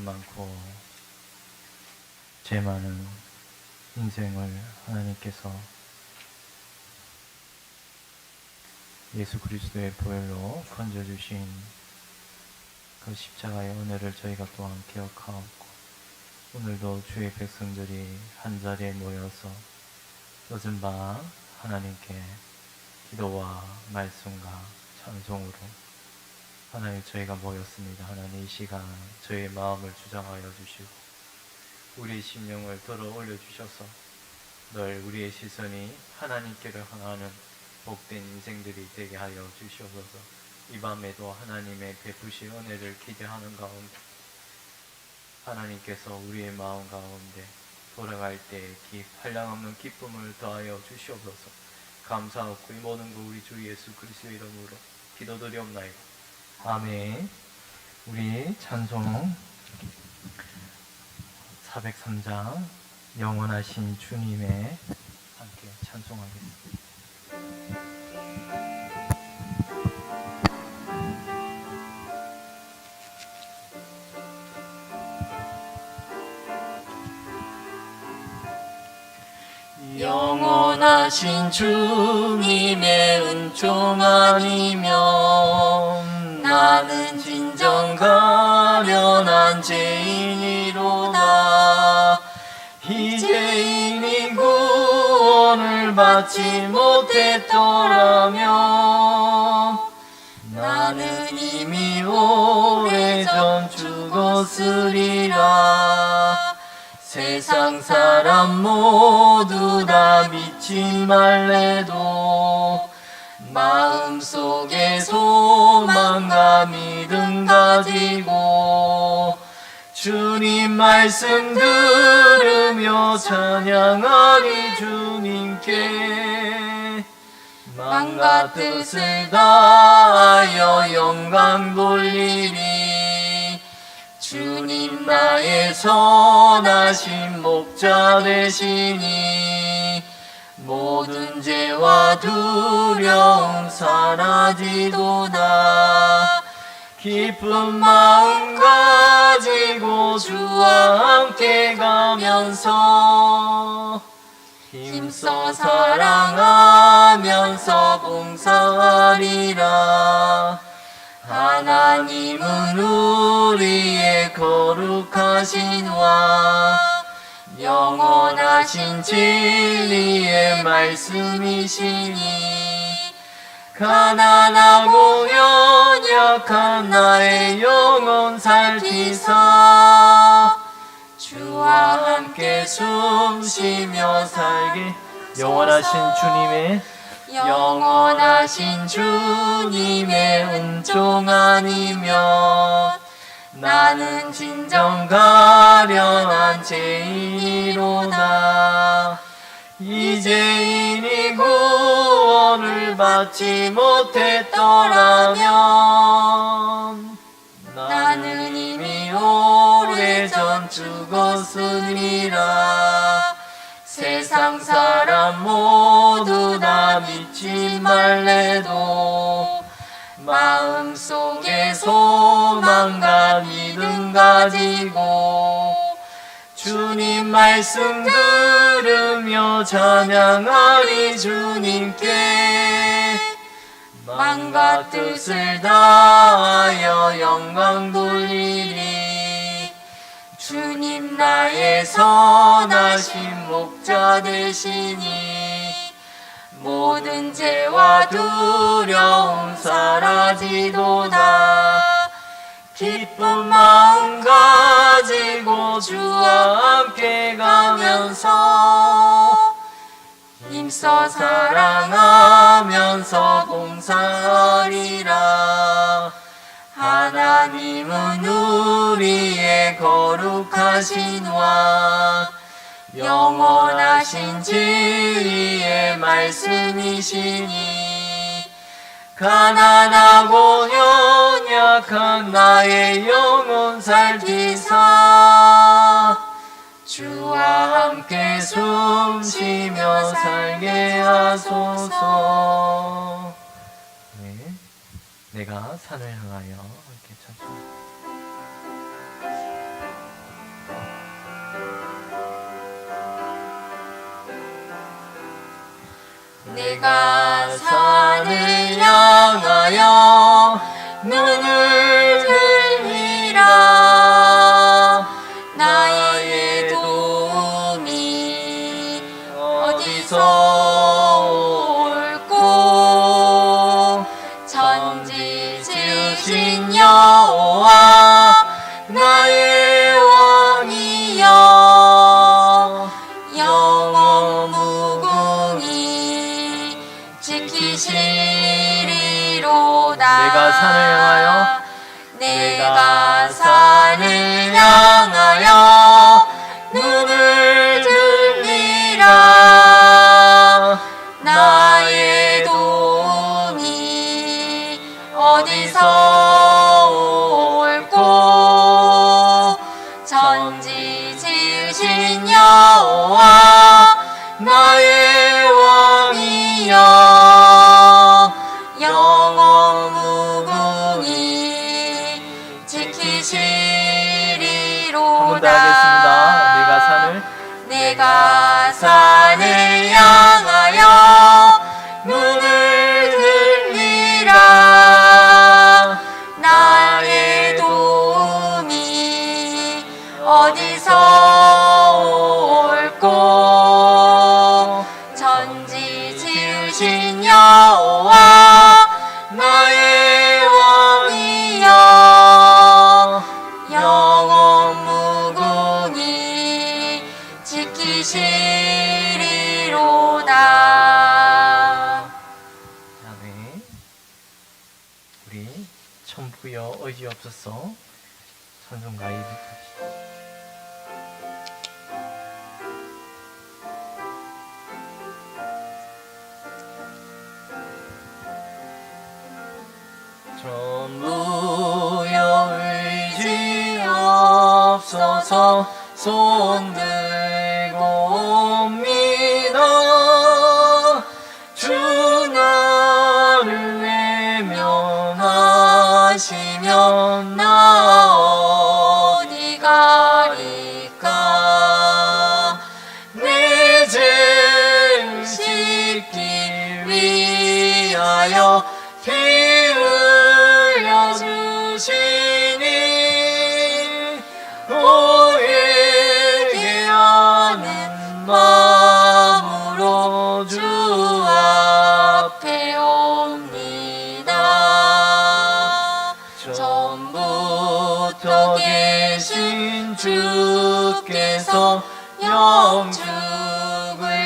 많고 죄 많은 인생을 하나님께서 예수 그리스도의 보혈로 건져주신 그 십자가의 은혜를 저희가 또한 기억하옵고, 오늘도 주의 백성들이 한자리에 모여서 늦은 밤 하나님께 기도와 말씀과 찬송으로 하나님 저희가 모였습니다. 하나님 이 시간 저희의 마음을 주장하여 주시고 우리의 심령을 들어 올려주셔서 늘 우리의 시선이 하나님께를 향하는 복된 인생들이 되게 하여 주시옵소서. 이 밤에도 하나님의 베푸신 은혜를 기대하는 가운데 하나님께서 우리의 마음 가운데 돌아갈 때 한량없는 기쁨을 더하여 주시옵소서. 감사하고 이 모든 것 우리 주 예수 그리스도의 이름으로 기도드리옵나이다. 아멘. 우리 찬송 403장 영원하신 주님의 함께 찬송하겠습니다. 영원하신 주님의 은총 아니면 나는 진정 가련한 죄인이로다. 이제 이미 구원을 받지 못했더라면 나는 이미 오래전 죽었으리라. 세상 사람 모두 다 믿지 말래도 마음속에 소망과 믿음 가지고 주님 말씀 들으며 찬양하리. 주님께 마음과 뜻을 다하여 영광 돌리리. 주님 나의 선하신 목자 되시니 모든 죄와 두려움 사라지도다. 기쁜 마음 가지고 주와 함께 가면서 힘써 사랑하면서 봉사하리라. 하나님은 우리의 거룩하신 왕, 영원하신 진리의 말씀이시니 가난하고 연약한 나의 영혼 살피사 주와 함께 숨쉬며 살게. 영원하신 주님의 은총 아니면 나는 진정 가련한 죄인이로다. 이제 이미 구원을 받지 못했더라면 나는 이미 오래전 죽었으리라. 세상 사람 모두 다 믿지 말래도 마음속에 소망과 믿음 가지고 주님 말씀 들으며 찬양하리. 주님께 마음과 뜻을 다하여 영광 돌리리. 주님 나의 선하신 목자 되시니 모든 죄와 두려움 사라지도다. 기쁜 마음 가지고 주와 함께 가면서 힘써 사랑하면서 봉사하리라. 하나님은 우리의 거룩하신 왕, 영원하신 진리의 말씀이시니 가난하고 연약한 나의 영혼 살피사 주와 함께 숨쉬며 살게 하소서. 네, 내가 산을 향하여 함께 찬송. 내가 산을 향하여 눈을 들리라. 나의 도움이 어디서 올꼬. 천지 지으신 여호와 나의 왕이여. 영원 무궁히 지키시리로다. 내가 산을 향하여 내가 산을 향하여 눈을 들리라. 나의 도움이 어디서 올꼬. 천지 지으신 여호와 나의 왕이여. 영원 무궁히 지키시리로다. 한번 내가 산을 향하여 눈을 들리라. 나의 도움이 어디서 올꼬. 천지 지으신 여호와 나의 왕이여. 영원 무궁히 지키시리로다. 아멘. 우리 천부여 의지없어서 찬송가 200까지. 천부여 의지 없어서 손 들고 옵니다. 주 나를 외면하시면 나 어디 가리까. 내 죄를 씻기 위하여 피 흘려 주시니 오해게 하는 마음으로 주 앞에 옵니다. 처음부터 계신 주께서 영죽을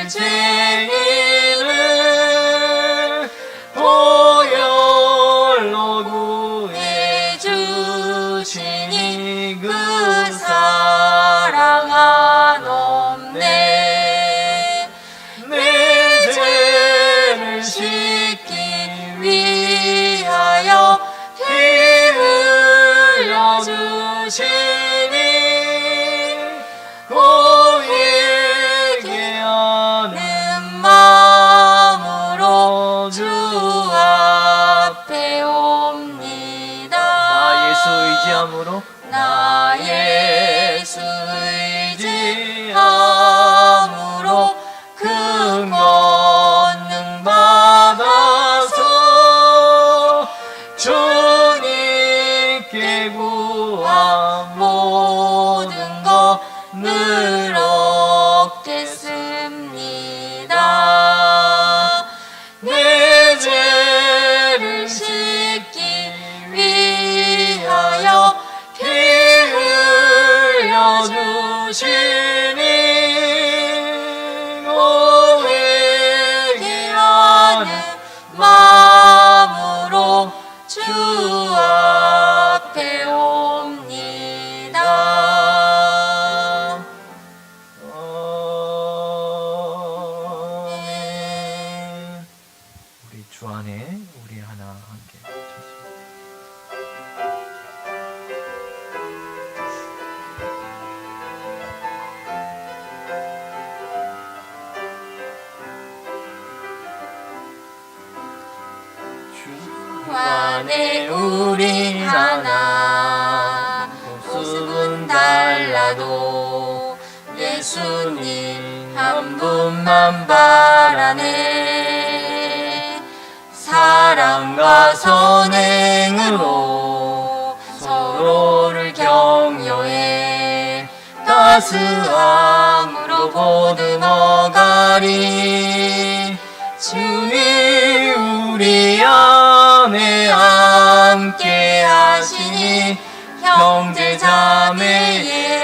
죄인을 보혈로 구해 주시니 그 사랑 한없네. 내 죄를 씻기 위하여 피 흘려 주시니 고백게 하는 마음으로 주 앞에 옵니다. 나 예수 의지함으로 나 예수 의지함으로 큰 권능 받아서 주님께 구한 모든 것 늘 얻겠습니다. 내 죄를 씻기 위하여 피 흘려 주시니 고백게 하는 마음으로 주 앞에 옵니다. 아멘. 우리 주 안에 우리 하나 함께 찬송. 주 안에 우리 하나 모습은 달라도 예수님 한 분만 바라네. 사랑과 선행으로 서로를 격려해 따스함으로 보듬어가리. 주님 우리 안에 함께 하시니 형제 자매의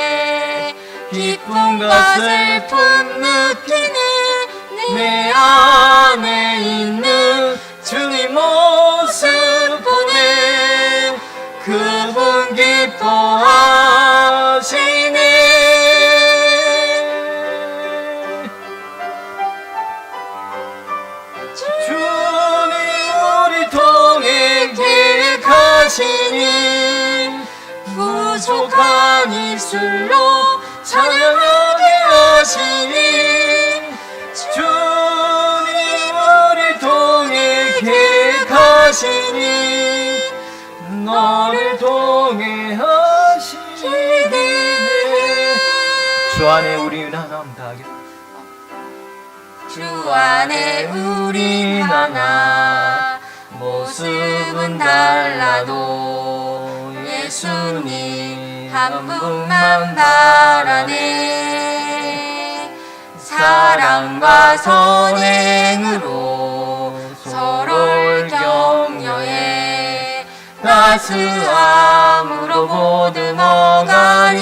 기쁨과 슬픔 느끼는 내 안에 있는 주님 모습 보내 그분 기뻐하시네. 주님 우리 통해 계획하시니 부족한 입술로 찬양하게 하시니 주님 우리 통해 계획하시니 너를 통해 하시니. 주 안에 우리 하나님 다하겠다. 주 안에 우리 하나 모습은 달라도 예수님 한 분만 바라네. 사랑과 선행으로 서로를 격려해 따스함으로 보듬어가리.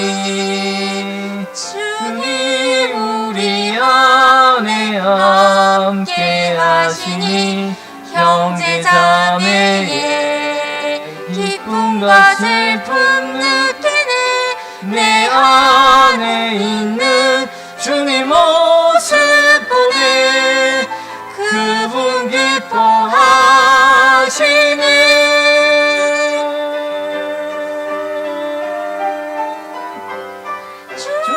주님 우리 안에 함께 하시니 형제 자매의 기쁨과 슬픔 느끼는 내 안에 있는 주님 모습 보내 그분 기뻐하시네.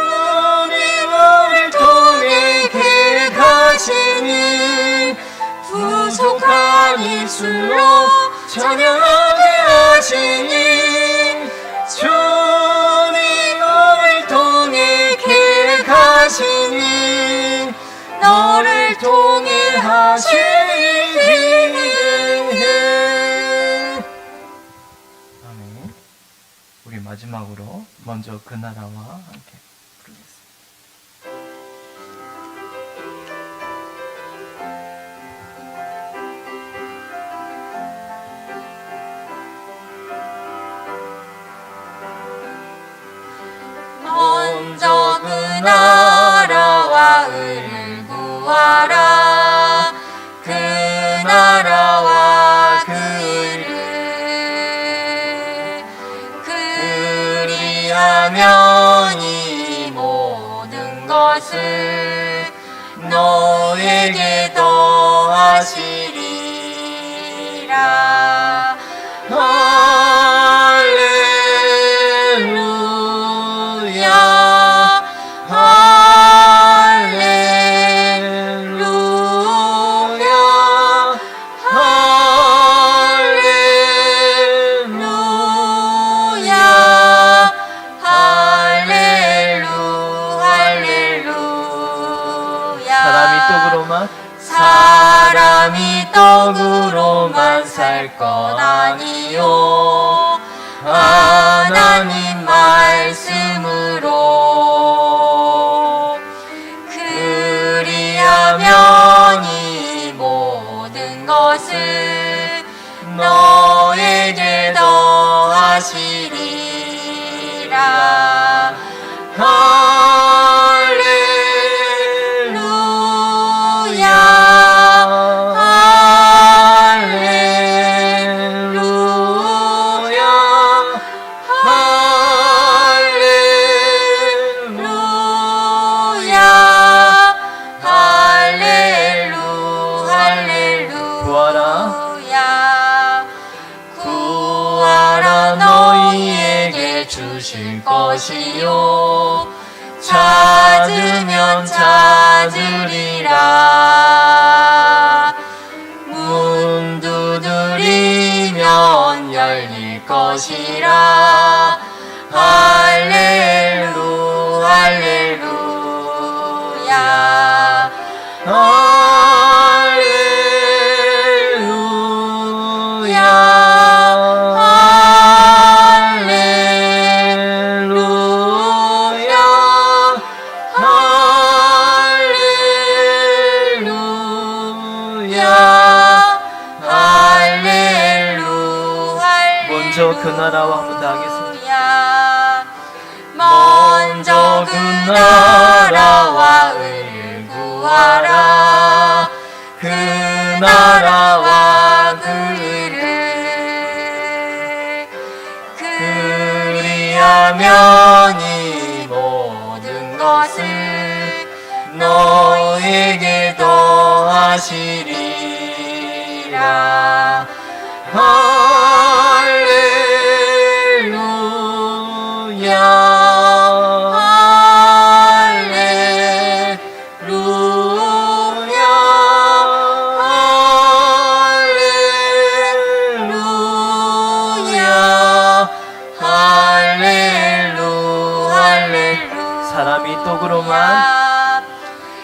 주님을 통해 계획하시니 부족한 입술로 찬양하게 하시니 주님을 통해 계획하시니 너를 통해 하시니. 아멘. 우리 마지막으로 먼저 그 나라와 함께 부르겠습니다. 먼저 그 나라와 의를 구하라. 그 나라와 그 의를 그리하면 이 모든 것을 너에게 더하시리라. 할렐루야 할렐루야 할렐루야 할렐루야. 사람이 떡으로만 살 것 아니요 하나님 말씀으로 그리하면 이 모든 것을 너에게 더하시리라. 구하라 너희에게 주실 것이요 찾으면 찾으리라. 문 두드리면 열릴 것이라. 할렐루 할렐루야 할렐루야 나라와 한번 더 하겠습니다. 먼저 그 나라와 의를 구하라. 그 나라와 그 의를 그리하면 이 모든 것을 너에게 더하시리라.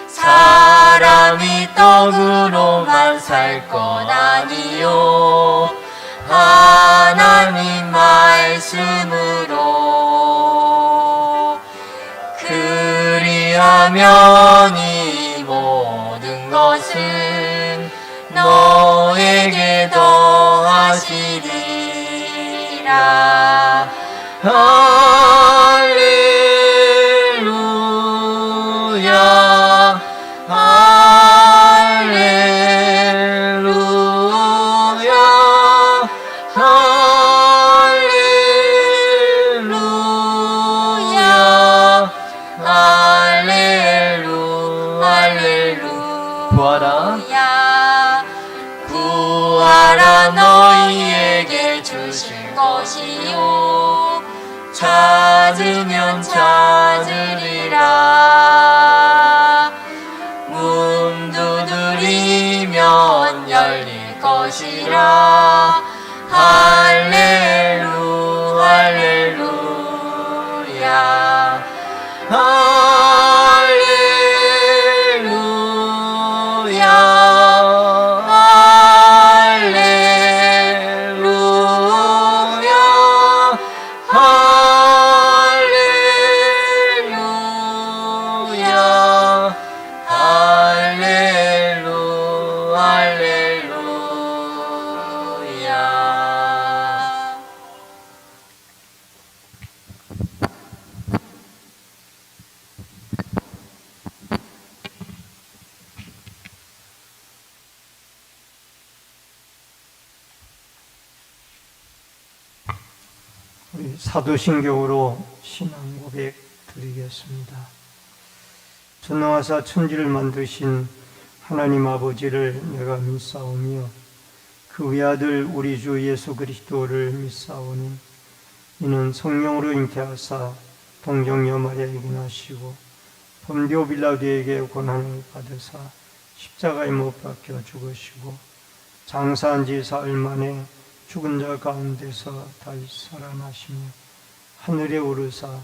사람이 떡으로만 살 것 아니요 하나님 말씀으로 그리하면 이 모든 것은 너에게 더하시리라. 할렐루야 할렐루야 할렐루야 할렐루야 구하라 구하라 너희에게 주실 것이요 찾으면 찾으리라. 문 두드리면 열릴 것이라. 할렐루 할렐루야 우리 사도신경으로 신앙 고백 드리겠습니다. 전능하사 천지를 만드신 하나님 아버지를 내가 믿사오며 그 외아들 우리 주 예수 그리스도를 믿사오니 이는 성령으로 잉태하사 동정녀 마리아에게 나시고 본디오 빌라도에게 고난을 받으사 십자가에 못 박혀 죽으시고 장사한 지 사흘 만에 죽은 자 가운데서 다시 살아나시며 하늘에 오르사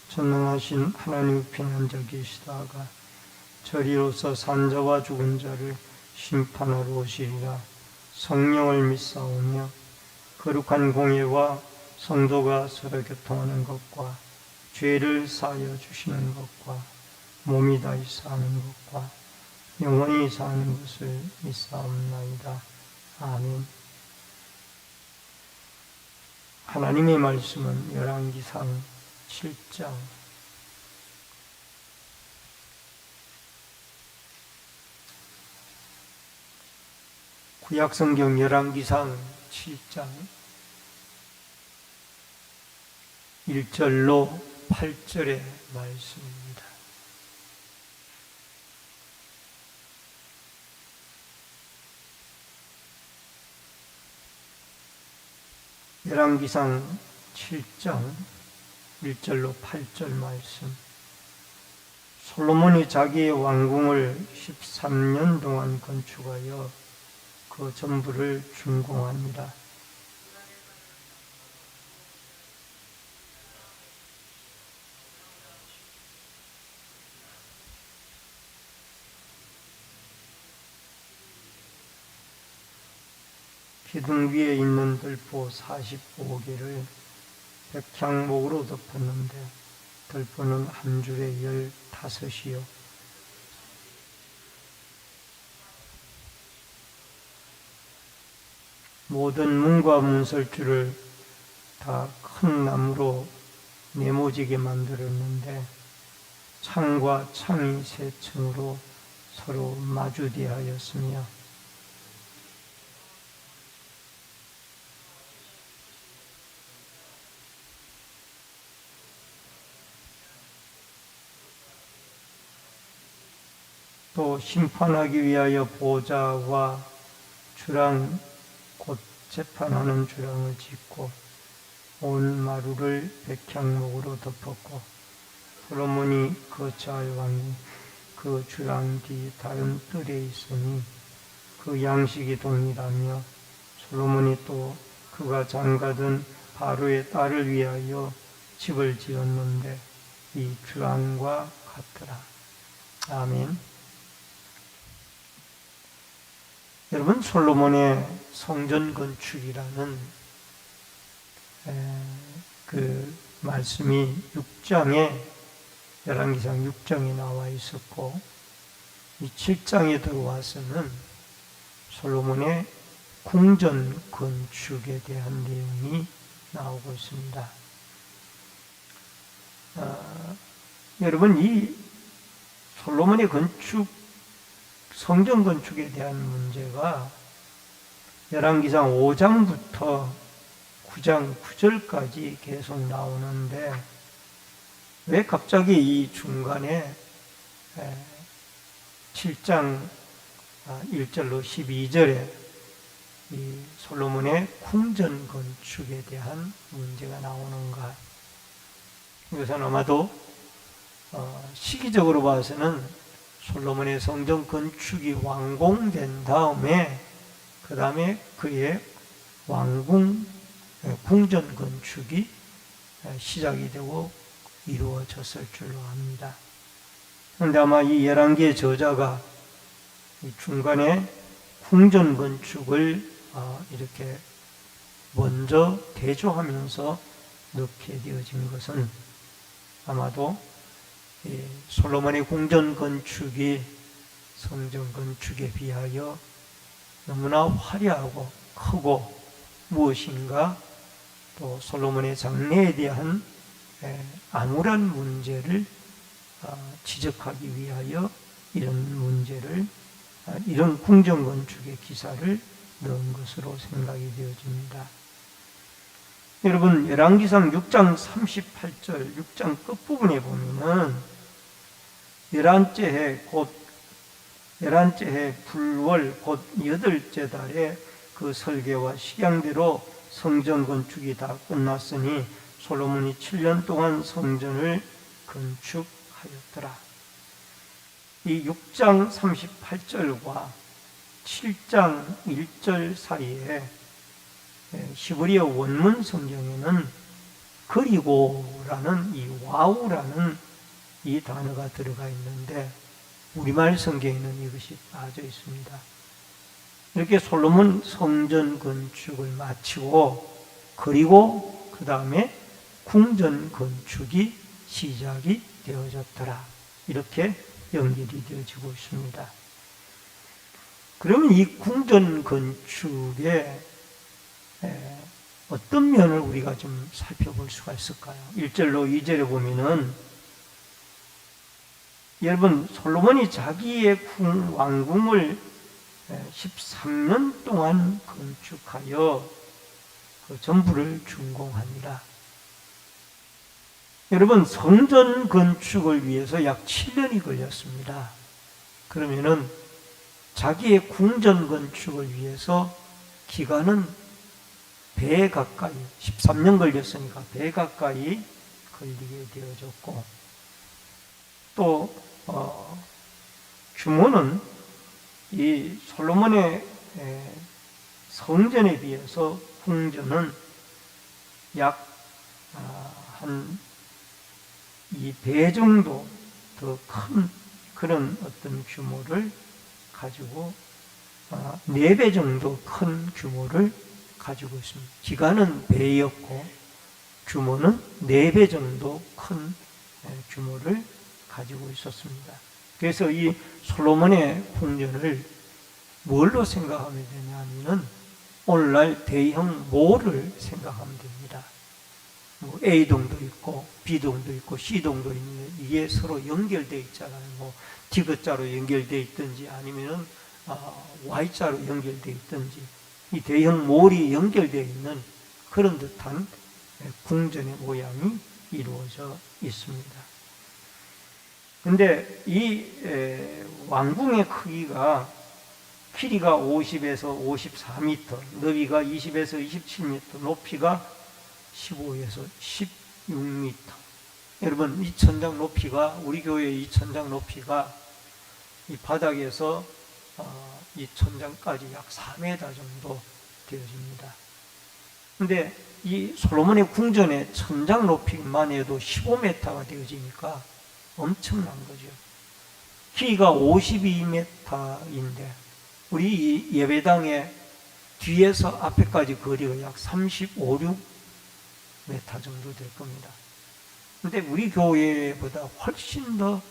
전능하신 하나님 편한 자 계시다가 저리로서 산자와 죽은 자를 심판하러 오시리라. 성령을 믿사오며 거룩한 공예와 성도가 서로 교통하는 것과 죄를 사하여 주시는 것과 몸이 다시 사는 것과 영원히 사는 것을 믿사옵나이다. 아멘. 하나님의 말씀은 열왕기상 7장 구약성경 열왕기상 7장 1절로 8절의 말씀입니다. 열왕기상 7장 1절로 8절 말씀. 솔로몬이 자기의 왕궁을 13년 동안 건축하여 그 전부를 준공하니라. 기둥 위에 있는 들보 45개를 백향목으로 덮었는데 들보는 한 줄에 15이요 모든 문과 문설주를 다 큰 나무로 네모지게 만들었는데 창과 창이 세 층으로 서로 마주대하였으며 또 심판하기 위하여 보좌와 주랑 곧 재판하는 주랑을 짓고 온 마루를 백향목으로 덮었고 솔로몬이 거처할 왕이 그 주랑 뒤 다른 뜰에 있으니 그 양식이 동일하며 솔로몬이 또 그가 장가든 바로의 딸을 위하여 집을 지었는데 이 주랑과 같더라. 아멘. 여러분, 솔로몬의 성전 건축이라는 그 말씀이 6장에 열왕기상 6장에 나와 있었고 이 7장에 들어와서는 솔로몬의 궁전 건축에 대한 내용이 나오고 있습니다. 여러분, 이 솔로몬의 성전 건축에 대한 문제가 열왕기상 5장부터 9장 9절까지 계속 나오는데 왜 갑자기 이 중간에 7장 1절로 12절에 이 솔로몬의 궁전 건축에 대한 문제가 나오는가? 이것은 아마도 시기적으로 봐서는 솔로몬의 성전 건축이 완공된 다음에 그 다음에 그의 궁전 건축이 시작이 되고 이루어졌을 줄로 압니다. 그런데 아마 이 열왕기의 저자가 이 중간에 궁전 건축을 이렇게 먼저 대조하면서 넣게 되어진 것은 아마도 솔로몬의 궁전 건축이 성전 건축에 비하여 너무나 화려하고 크고 무엇인가 또 솔로몬의 장래에 대한 암울한 문제를 지적하기 위하여 이런 궁전 건축의 기사를 넣은 것으로 생각이 되어집니다. 여러분, 열왕기상 6장 38절 6장 끝부분에 보면은 11째 해 불월 곧 8째 달에 그 설계와 식양대로 성전 건축이 다 끝났으니 솔로몬이 7년 동안 성전을 건축하였더라. 이 6장 38절과 7장 1절 사이에 히브리어 원문 성경에는 그리고라는 이 와우라는 이 단어가 들어가 있는데 우리말 성경에는 이것이 빠져 있습니다. 이렇게 솔로몬 성전 건축을 마치고 그리고 그 다음에 궁전 건축이 시작이 되어졌더라. 이렇게 연결이 되어지고 있습니다. 그러면 이 궁전 건축의 어떤 면을 우리가 좀 살펴볼 수가 있을까요? 1절로 2절에 보면은 여러분, 솔로몬이 자기의 왕궁을 13년 동안 건축하여 그 전부를 준공합니다. 여러분, 성전 건축을 위해서 약 7년이 걸렸습니다. 그러면은 자기의 궁전 건축을 위해서 기간은 배 가까이 13년 걸렸으니까 배 가까이 걸리게 되어졌고 또 규모는 이 솔로몬의 성전에 비해서 궁전은 약 한 이 배 정도 더 큰 그런 어떤 규모를 가지고 4배 정도 큰 규모를 가지고 있습니다. 기간은 배였고 규모는 4배 정도 큰 규모를 가지고 있었습니다. 그래서 이 솔로몬의 궁전을 뭘로 생각하면 되냐면은 오늘날 대형 몰을 생각하면 됩니다. 뭐 A동도 있고 B동도 있고 C동도 있는데 이게 서로 연결되어 있잖아요. 뭐 디귿자로 연결되어 있든지 아니면은 Y자로 연결되어 있든지 이 대형 몰이 연결되어 있는 그런 듯한 궁전의 모양이 이루어져 있습니다. 근데 이 왕궁의 크기가 길이가 50에서 54m, 너비가 20에서 27m, 높이가 15에서 16m. 여러분, 이 천장 높이가, 우리 교회의 이 천장 높이가 이 바닥에서 이 천장까지 약 4m 정도 되어집니다. 근데 이 솔로몬의 궁전의 천장 높이만 해도 15m가 되어지니까 엄청난 거죠. 길이가 52m인데 우리 이 예배당의 뒤에서 앞에까지 거리가 약 35, 6m 정도 될 겁니다. 근데 우리 교회보다 훨씬 더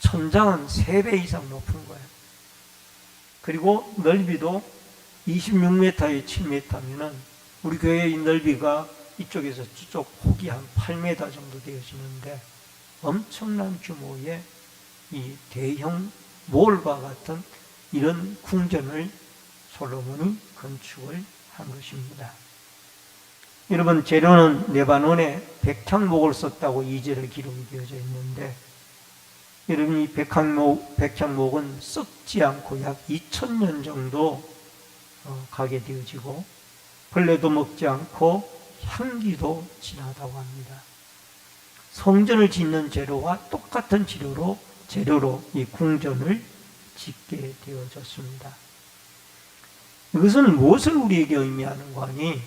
천장은 3배 이상 높은 거예요. 그리고 넓이도 26m에 7m면은 우리 교회의 넓이가 이쪽에서 저쪽 폭이 한 8m 정도 되어지는데 엄청난 규모의 이 대형 몰과 같은 이런 궁전을 솔로몬이 건축을 한 것입니다. 여러분, 재료는 레바논에 백향목을 썼다고 2절에 기록이 되어져 있는데, 여러분, 이 백향목은 썩지 않고 약 2000년 정도 가게 되어지고 벌레도 먹지 않고 향기도 진하다고 합니다. 성전을 짓는 재료와 똑같은 재료로 이 궁전을 짓게 되어졌습니다. 이것은 무엇을 우리에게 의미하는가 하니,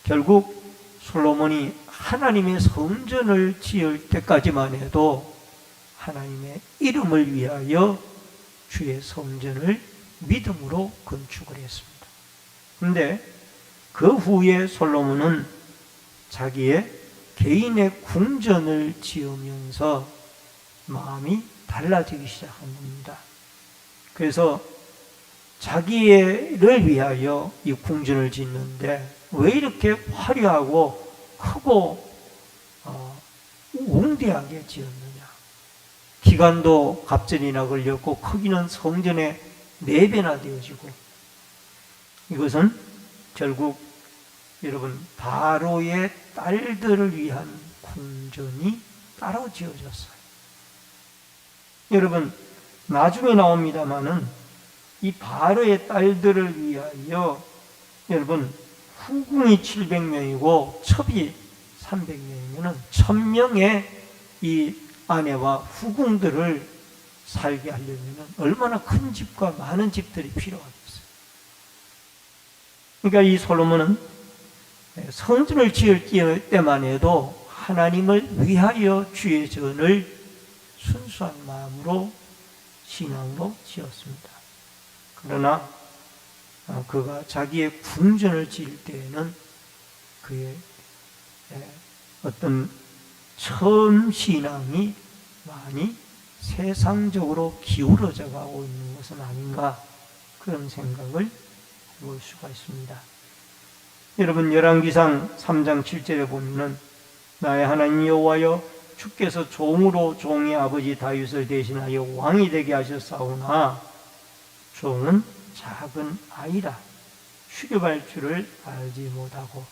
결국 솔로몬이 하나님의 성전을 지을 때까지만 해도 하나님의 이름을 위하여 주의 성전을 믿음으로 건축을 했습니다. 그런데 그 후에 솔로몬은 자기의 개인의 궁전을 지으면서 마음이 달라지기 시작한 겁니다. 그래서 자기를 위하여 이 궁전을 짓는데 왜 이렇게 화려하고 크고 웅대하게 지었느냐. 기간도 갑절이나 걸렸고 크기는 성전의 4배나 되어지고, 이것은 결국 여러분 바로의 딸들을 위한 궁전이 따로 지어졌어요. 여러분, 나중에 나옵니다마는 이 바로의 딸들을 위하여 여러분 후궁이 700명이고 첩이 300명이면 1000명의 이 아내와 후궁들을 살게 하려면 얼마나 큰 집과 많은 집들이 필요하겠어요. 그러니까 이 솔로몬은 성전을 지을 때만 해도 하나님을 위하여 주의 전을 순수한 마음으로 신앙으로 지었습니다. 그러나 그가 자기의 궁전을 지을 때에는 그의 어떤 처음 신앙이 많이 세상적으로 기울어져 가고 있는 것은 아닌가, 그런 생각을 해볼 수가 있습니다. 여러분, 열왕기상 3장 7절에 보면은 나의 하나님 여호와여, 주께서 종으로 종의 아버지 다윗을 대신하여 왕이 되게 하셨사오나 종은 작은 아이라 출입할 줄을 알지 못하고,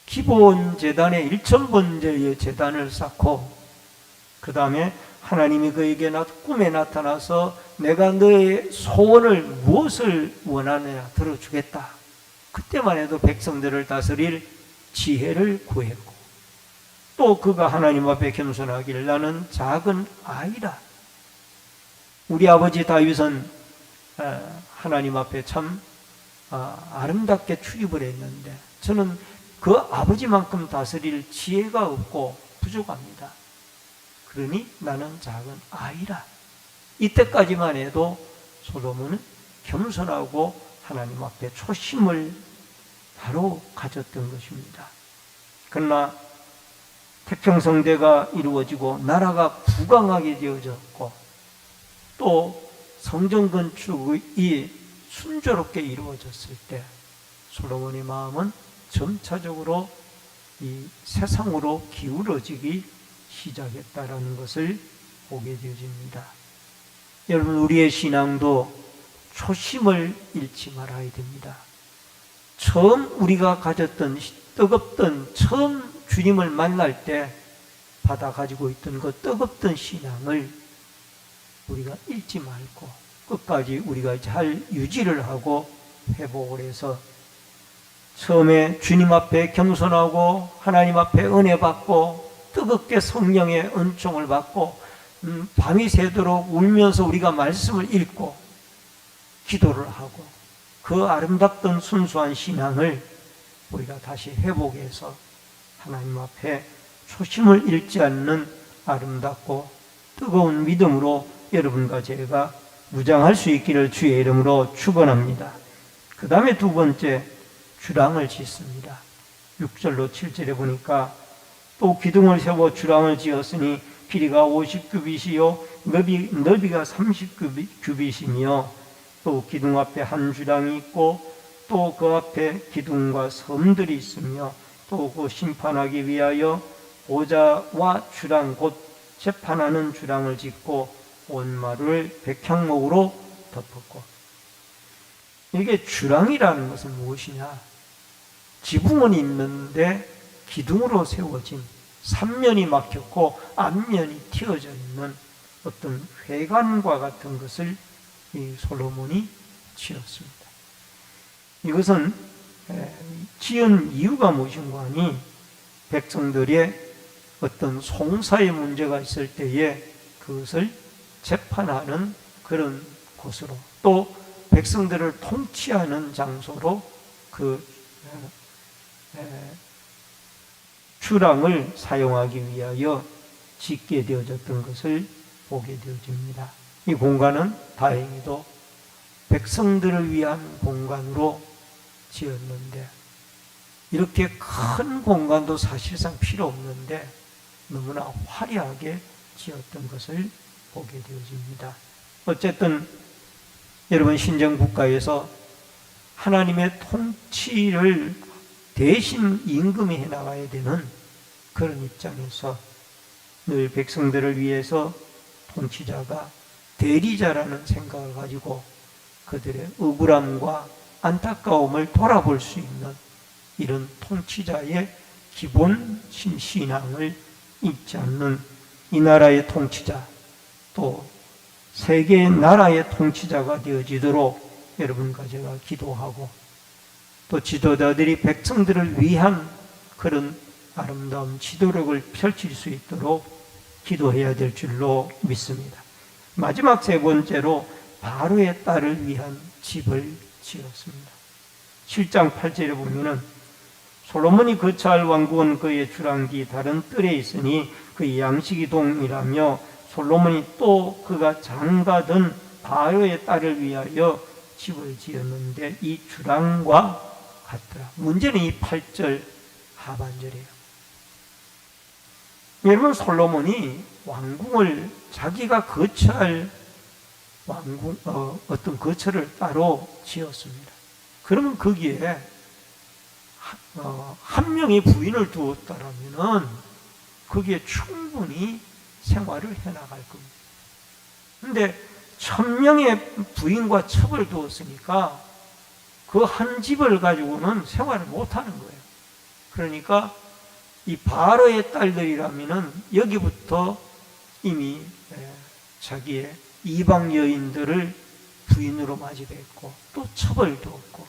기본 제단에 1000번째의 제단을 쌓고 그 다음에 하나님이 그에게 꿈에 나타나서 내가 너의 소원을 무엇을 원하느냐 들어주겠다. 그때만 해도 백성들을 다스릴 지혜를 구했고, 또 그가 하나님 앞에 겸손하길 나는 작은 아이라. 우리 아버지 다윗은 하나님 앞에 참 아름답게 출입을 했는데 저는 그 아버지만큼 다스릴 지혜가 없고 부족합니다. 그러니 나는 작은 아이라. 이때까지만 해도 솔로몬은 겸손하고 하나님 앞에 초심을 바로 가졌던 것입니다. 그러나 태평성대가 이루어지고 나라가 부강하게 되어졌고 또 성전 건축이 순조롭게 이루어졌을 때 솔로몬의 마음은 점차적으로 이 세상으로 기울어지기 시작했다라는 것을 보게 되어집니다. 여러분, 우리의 신앙도 초심을 잃지 말아야 됩니다. 처음 우리가 가졌던 뜨겁던 처음 주님을 만날 때 받아 가지고 있던 그 뜨겁던 신앙을 우리가 잃지 말고 끝까지 우리가 잘 유지를 하고 회복을 해서 처음에 주님 앞에 겸손하고 하나님 앞에 은혜 받고 뜨겁게 성령의 은총을 받고 밤이 새도록 울면서 우리가 말씀을 읽고 기도를 하고 그 아름답던 순수한 신앙을 우리가 다시 회복해서 하나님 앞에 초심을 잃지 않는 아름답고 뜨거운 믿음으로 여러분과 제가 무장할 수 있기를 주의 이름으로 축원합니다. 그 다음에 두 번째, 주랑을 짓습니다. 6절로 7절에 보니까 또 기둥을 세워 주랑을 지었으니 길이가 50규빗이요 너비가 30규빗이며 또 기둥 앞에 한 주랑이 있고 또 그 앞에 기둥과 섬들이 있으며 또 그 심판하기 위하여 보좌와 주랑 곧 재판하는 주랑을 짓고 온 마루를 백향목으로 덮었고. 이게 주랑이라는 것은 무엇이냐? 지붕은 있는데 기둥으로 세워진, 삼면이 막혔고 앞면이 튀어져 있는 어떤 회관과 같은 것을 이 솔로몬이 지었습니다. 이것은 지은 이유가 무엇인가 하니 백성들의 어떤 송사의 문제가 있을 때에 그것을 재판하는 그런 곳으로, 또 백성들을 통치하는 장소로 그 주랑을 사용하기 위하여 짓게 되어졌던 것을 보게 되어집니다. 이 공간은 다행히도 백성들을 위한 공간으로 지었는데, 이렇게 큰 공간도 사실상 필요 없는데 너무나 화려하게 지었던 것을 보게 되어집니다. 어쨌든 여러분, 신정국가에서 하나님의 통치를 대신 임금이 해나가야 되는 그런 입장에서 늘 백성들을 위해서 통치자가 대리자라는 생각을 가지고 그들의 억울함과 안타까움을 돌아볼 수 있는 이런 통치자의 기본 신앙을 잊지 않는 이 나라의 통치자, 또 세계의 나라의 통치자가 되어지도록 여러분과 제가 기도하고, 또 지도자들이 백성들을 위한 그런 아름다운 지도력을 펼칠 수 있도록 기도해야 될 줄로 믿습니다. 마지막 세 번째로 바로의 딸을 위한 집을 지었습니다. 7장 8절에 보면은 솔로몬이 거처할 왕국은 그의 주랑기 다른 뜰에 있으니 그의 양식이 동일하며 솔로몬이 또 그가 장가든 바로의 딸을 위하여 집을 지었는데 이 주랑과 같더라. 문제는 이 8절 하반절이에요. 여러분, 솔로몬이 왕궁을 자기가 거처할 왕궁, 어떤 거처를 따로 지었습니다. 그러면 거기에 한 명의 부인을 두었다라면은 거기에 충분히 생활을 해나갈 겁니다. 그런데 1000명의 부인과 첩을 두었으니까 그 한 집을 가지고는 생활을 못하는 거예요. 그러니까 이 바로의 딸들이라면은 여기부터 이미 자기의 이방 여인들을 부인으로 맞이했고 또 첩을 두었고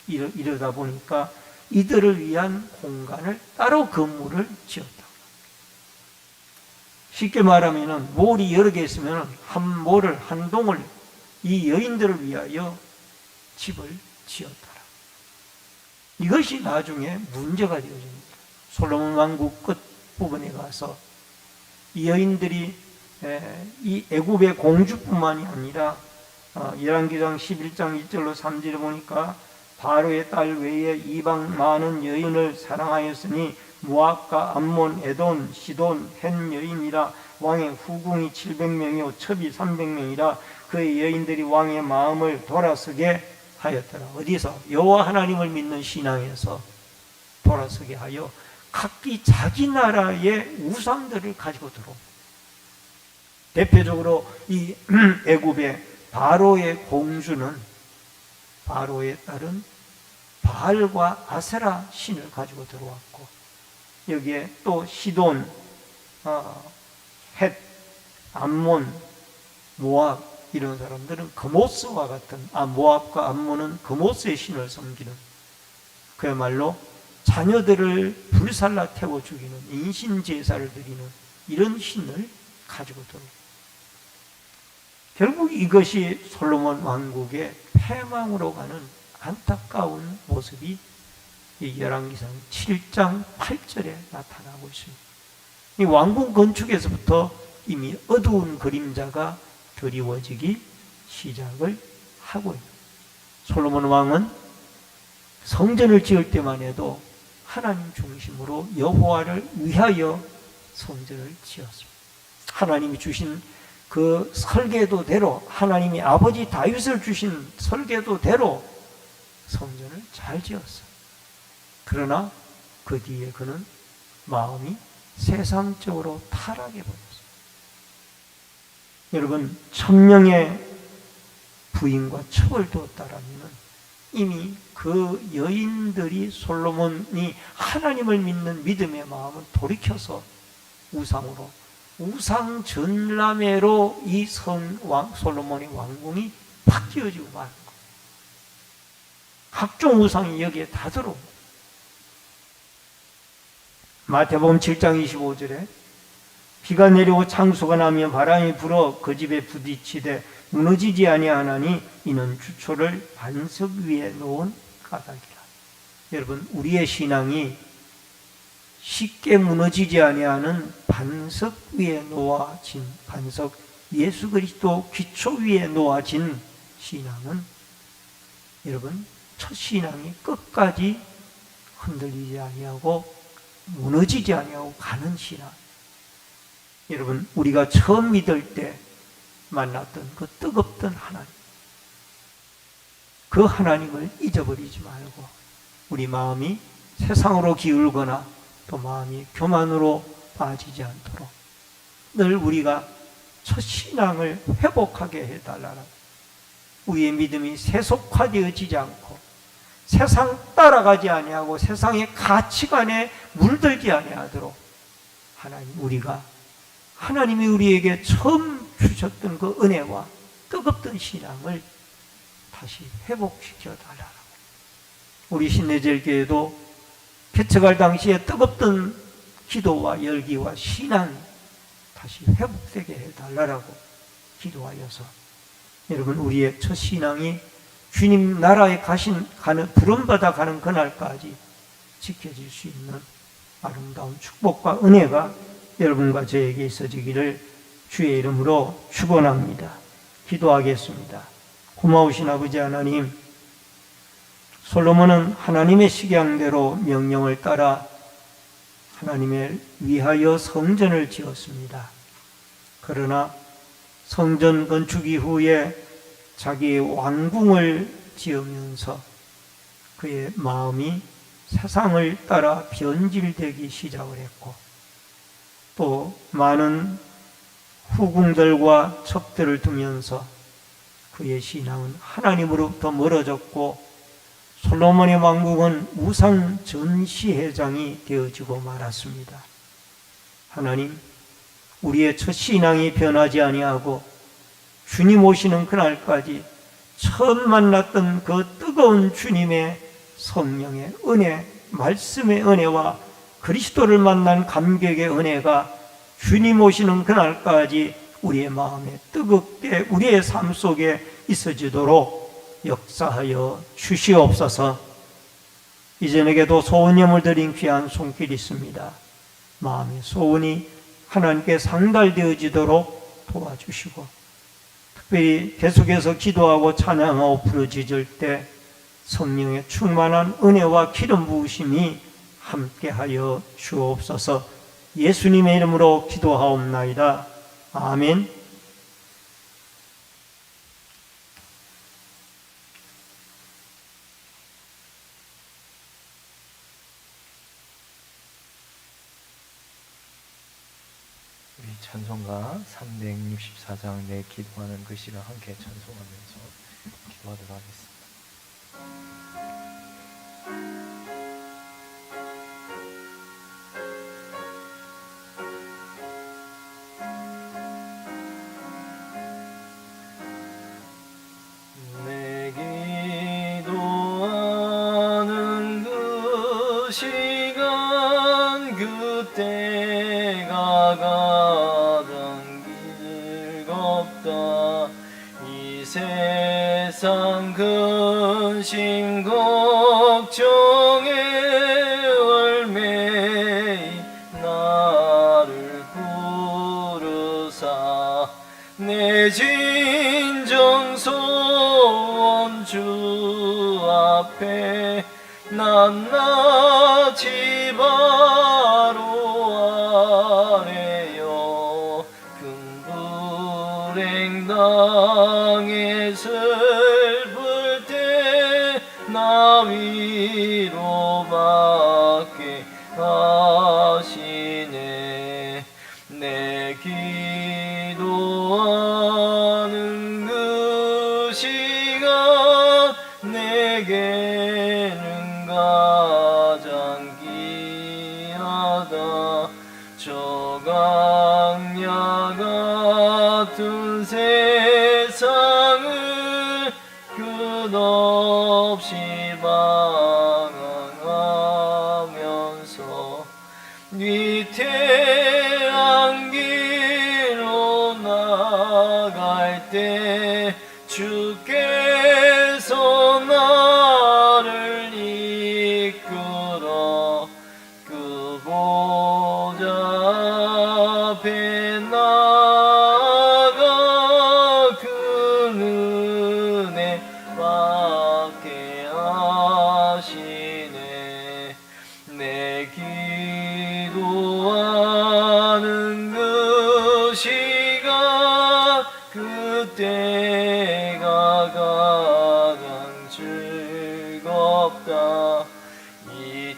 이러다 보니까 이들을 위한 공간을 따로 건물을 지었다. 쉽게 말하면은 몰이 여러 개 있으면 한 몰을, 한 동을 이 여인들을 위하여 집을 지었더라. 이것이 나중에 문제가 되어집니다. 솔로몬 왕국 끝 부분에 가서 이 여인들이 이 애굽의 공주뿐만이 아니라 열왕기상 11장 1절로 3절에 보니까 바로의 딸 외에 이방 많은 여인을 사랑하였으니 모압과 암몬, 에돔, 시돈, 헷 여인이라 왕의 후궁이 700명이요 첩이 300명이라 그의 여인들이 왕의 마음을 돌아서게 하였더라. 어디서? 여호와 하나님을 믿는 신앙에서 돌아서게 하여 각기 자기 나라의 우상들을 가지고 들어옵니다. 대표적으로 이 애굽의 바로의 공주는 바로의 딸은 바알과 아세라 신을 가지고 들어왔고, 여기에 또 시돈, 헷, 암몬, 모압 이런 사람들은 그모스와 같은, 모압과 암몬은 그모스의 신을 섬기는, 그야말로 자녀들을 불살라 태워 죽이는 인신 제사를 드리는 이런 신을 가지고 들어옵니다. 결국 이것이 솔로몬 왕국의 패망으로 가는 안타까운 모습이 이 열왕기상 7장 8절에 나타나고 있습니다. 이 왕궁 건축에서부터 이미 어두운 그림자가 드리워지기 시작을 하고 있는, 솔로몬 왕은 성전을 지을 때만 해도 하나님 중심으로 여호와를 위하여 성전을 지었습니다. 하나님이 주신 그 설계도대로, 하나님이 아버지 다윗을 주신 설계도대로 성전을 잘 지었어요. 그러나 그 뒤에 그는 마음이 세상적으로 타락해 버렸어요. 여러분, 1000명의 부인과 첩을 두었다라면 이미 그 여인들이, 솔로몬이 하나님을 믿는 믿음의 마음을 돌이켜서 우상으로, 우상 전람회로 이 솔로몬의 왕궁이 바뀌어지고 마는 거예요. 각종 우상이 여기에 다 들어옵니다. 마태복음 7장 25절에 비가 내리고 창수가 나며 바람이 불어 그 집에 부딪히되 무너지지 아니하나니 이는 주초를 반석 위에 놓은 까닭이라. 여러분, 우리의 신앙이 쉽게 무너지지 아니하는 반석 위에 놓아진, 반석 예수 그리스도 기초 위에 놓아진 신앙은, 여러분, 첫 신앙이 끝까지 흔들리지 아니하고 무너지지 아니하고 가는 신앙. 여러분, 우리가 처음 믿을 때 만났던 그 뜨겁던 하나님, 그 하나님을 잊어버리지 말고 우리 마음이 세상으로 기울거나 또 마음이 교만으로 빠지지 않도록 늘 우리가 첫 신앙을 회복하게 해달라는, 우리의 믿음이 세속화되어지지 않고 세상 따라가지 아니하고 세상의 가치관에 물들지 아니하도록 하나님, 우리가 하나님이 우리에게 처음 주셨던 그 은혜와 뜨겁던 신앙을 다시 회복시켜 달라고. 우리 신내절교회도 개척할 당시에 뜨겁던 기도와 열기와 신앙이 다시 회복되게 해달라고 기도하여서, 여러분, 우리의 첫 신앙이 주님 나라에 가는, 부름받아 가는 그날까지 지켜질 수 있는 아름다운 축복과 은혜가 여러분과 저에게 있어지기를 주의 이름으로 축원합니다. 기도하겠습니다. 고마우신 아버지 하나님, 솔로몬은 하나님의 식양대로 명령을 따라 하나님을 위하여 성전을 지었습니다. 그러나 성전 건축 이후에 자기의 왕궁을 지으면서 그의 마음이 세상을 따라 변질되기 시작을 했고, 또 많은 후궁들과 첩들을 두면서 그의 신앙은 하나님으로부터 멀어졌고, 솔로몬의 왕국은 우상 전시회장이 되어지고 말았습니다. 하나님, 우리의 첫 신앙이 변하지 아니하고 주님 오시는 그날까지 처음 만났던 그 뜨거운 주님의 성령의 은혜, 말씀의 은혜와 그리스도를 만난 감격의 은혜가 주님 오시는 그날까지 우리의 마음에 뜨겁게 우리의 삶 속에 있어지도록 역사하여 주시옵소서. 이전에게도 소원염을 드린 귀한 손길이 있습니다. 마음의 소원이 하나님께 상달되어지도록 도와주시고, 특별히 계속해서 기도하고 찬양하고 부르짖을 때 성령의 충만한 은혜와 기름 부으심이 함께하여 주옵소서. 예수님의 이름으로 기도하옵나이다. 아멘. 찬송가 364장 내 기도하는 그 시를 함께 찬송하면서 기도하도록 하겠습니다. 내 기도하는 그 시간 그때가 가장 즐겁다. 이 세상 근심 걱정에 얼매이 나를 부르사 내 진정소원 주 앞에 낱낱이 바로 아래요. 큰 불행 당해 슬플 때 나 위로받게 하시네. 내 기도하는 그 시간 내게는 가장 귀하다. 저 강야 같은 세상을 끝없이 방황하면서 위태한 길로 나갈 때 주께서 나를 이끌어 그 보좌 앞에 나아가 그 은혜 받게 하시네. 내 기도하는 그 시간 그때가 가장 즐겁다.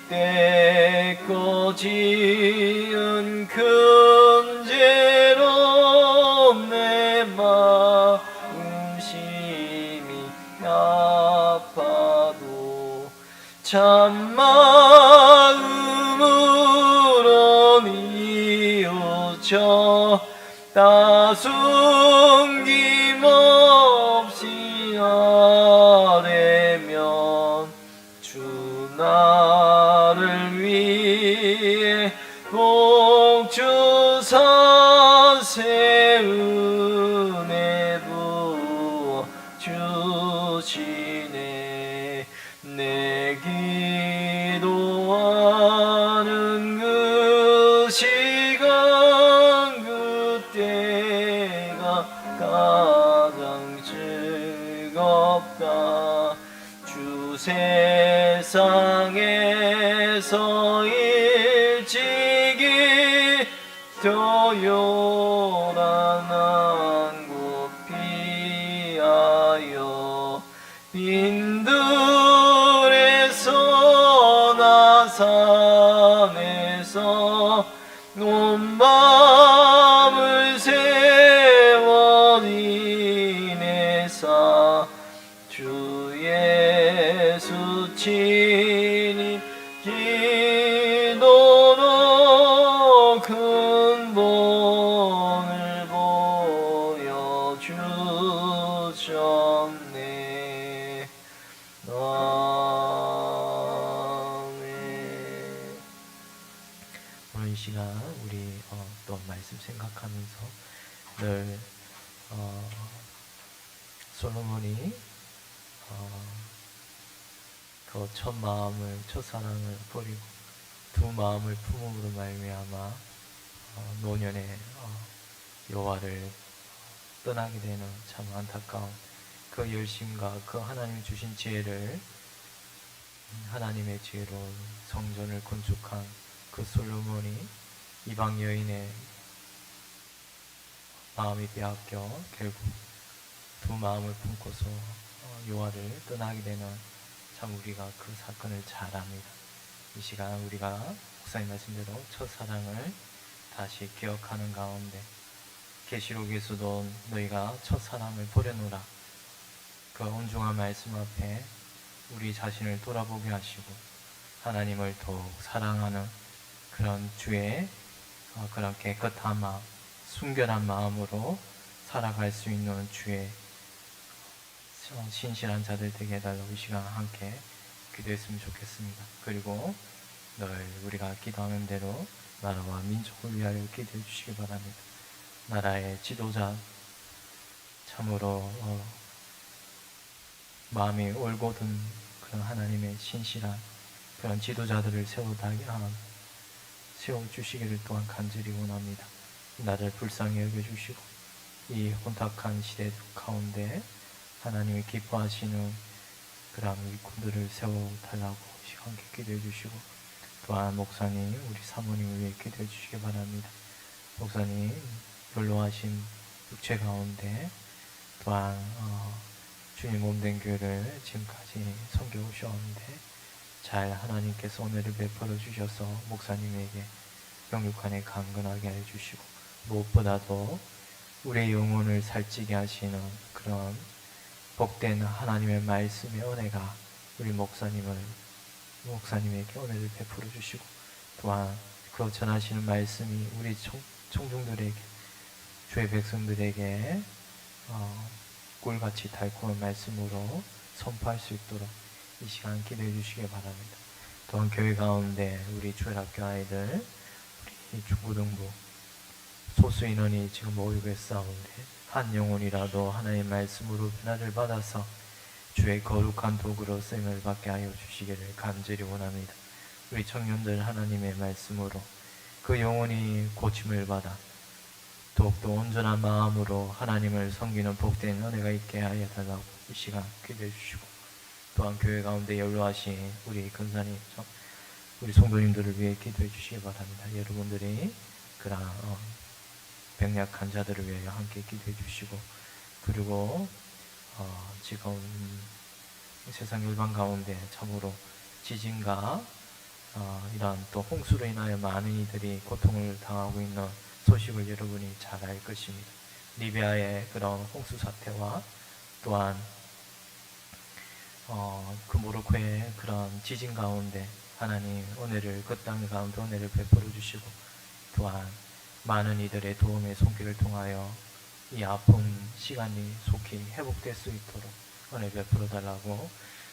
이때껏 지은 큰 죄로 내 마음 심히 아파도 참 마음으로 뉘우쳐 다 숨김 없이 아뢰면 주 나를 위해 복주사 새 은혜 부어 주시네. 내 기도하는 그 시간 그때가 가장 즐겁다. 주 세상에서 일찍이 토요란 곳 피하여 빈들에서 나 산에서 온 밤을 세워 인해사 주 예수 친히 기도로 큰 본을 보여주셨네. 아멘. 오늘 이 시간 우리 또 말씀 생각하면서 늘 솔로몬이 그 첫 마음을 첫사랑을 버리고 두 마음을 품음으로 말미암아 노년에 여호와를 떠나게 되는 참 안타까운 그 열심과 그 하나님 주신 지혜를 하나님의 지혜로 성전을 건축한 그 솔로몬이 이방 여인의 마음이 빼앗겨 결국 두 마음을 품고서 여호와를 떠나게 되는 참 우리가 그 사건을 잘 압니다. 이 시간 우리가 목사님 말씀대로 첫사랑을 다시 기억하는 가운데 계시록에서도 너희가 첫사랑을 버려놓으라, 그 온중한 말씀 앞에 우리 자신을 돌아보게 하시고 하나님을 더욱 사랑하는 그런 주의 그런 깨끗한 마음, 순결한 마음으로 살아갈 수 있는 주의 신실한 자들 되게 해달라고 이 시간 함께 기도했으면 좋겠습니다. 그리고 늘 우리가 기도하는 대로 나라와 민족을 위하여 기도해 주시기 바랍니다. 나라의 지도자, 참으로 마음이 올곧은 그런 하나님의 신실한 그런 지도자들을 세워주시기를 또한 간절히 원합니다. 나를 불쌍히 여겨주시고 이 혼탁한 시대 가운데 하나님이 기뻐하시는 그런 일꾼들을 세워달라고 함께 기도해 주시고, 또한 목사님, 우리 사모님을 위해 기도해 주시기 바랍니다. 목사님 연로하신 육체 가운데 또한 주님 몸된 교회를 지금까지 섬겨오셨는데 잘 하나님께서 은혜를 베풀어 주셔서 목사님에게 영육간에 강건하게 해주시고, 무엇보다도 우리의 영혼을 살찌게 하시는 그런 복된 하나님의 말씀의 은혜가 우리 목사님에게 은혜를 베풀어 주시고, 또한 그 전하시는 말씀이 우리 청중들에게, 주의 백성들에게 꿀같이 달콤한 말씀으로 선포할 수 있도록 이 시간 기도해 주시기 바랍니다. 또한 교회 가운데 우리 주일학교 아이들, 우리 중고등부 소수 인원이 지금 모이고 있사온데 한 영혼이라도 하나님의 말씀으로 변화를 받아서 주의 거룩한 도구로 쓰임을 받게 하여 주시기를 간절히 원합니다. 우리 청년들 하나님의 말씀으로 그 영혼이 고침을 받아 더욱더 온전한 마음으로 하나님을 섬기는 복된 은혜가 있게 하여 달라고 이 시간 기도해 주시고, 또한 교회 가운데 연로하신 우리 근사님, 우리 성도님들을 위해 기도해 주시기 바랍니다. 여러분들이 그런 병약한 자들을 위하여 함께 기도해 주시고, 그리고 지금 세상 일반 가운데 참으로 지진과 이러한 또 홍수로 인하여 많은 이들이 고통을 당하고 있는 소식을 여러분이 잘 알 것입니다. 리비아의 그런 홍수 사태와 또한 그 모로코의 그런 지진 가운데 하나님 은혜를, 그 땅 가운데 은혜를 베풀어 주시고, 또한 많은 이들의 도움의 손길을 통하여 이 아픈 시간이 속히 회복될 수 있도록 은혜 베풀어 달라고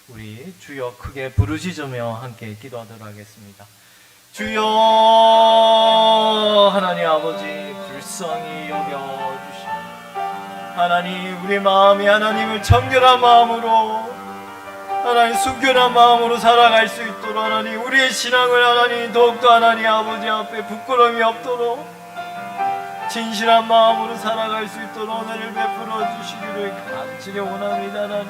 우리 주여 크게 부르짖으며 함께 기도하도록 하겠습니다. 주여 하나님 아버지, 불쌍히 여겨주시고 하나님, 우리 마음이 하나님을 정결한 마음으로, 하나님 순결한 마음으로 살아갈 수 있도록 하나님, 우리의 신앙을 하나님 더욱더 하나님 아버지 앞에 부끄러움이 없도록 진실한 마음으로 살아갈 수 있도록 은혜를 베풀어 주시기를 간절히 원합니다.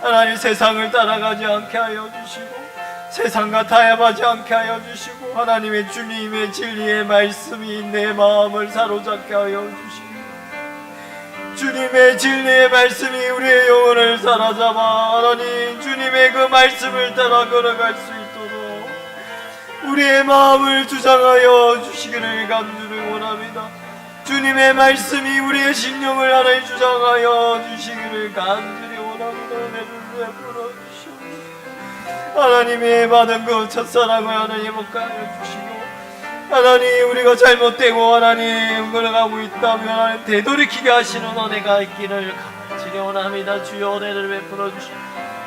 하나님 세상을 따라가지 않게 하여 주시고 세상과 타협하지 않게 하여 주시고, 하나님의 주님의 진리의 말씀이 내 마음을 사로잡게 하여 주시고, 주님의 진리의 말씀이 우리의 영혼을 사로잡아 하나님 주님의 그 말씀을 따라 걸어갈 수 있도록 우리의 마음을 주장하여 주시기를 간절히 원합니다. 주님의 말씀이 우리의 심령을 하나님 주장하여 주시기를 간절히 원합니다. 은혜를 베풀어 주시옵소서. 하나님의 받은 그 첫사랑을 하나님 복하여 주시고, 하나님 우리가 잘못되고 하나님 걸어가고 있다면 하나님 되돌이키게 하시는 은혜가 있기를 간절히 원합니다. 주여 은혜를 베풀어 주시고,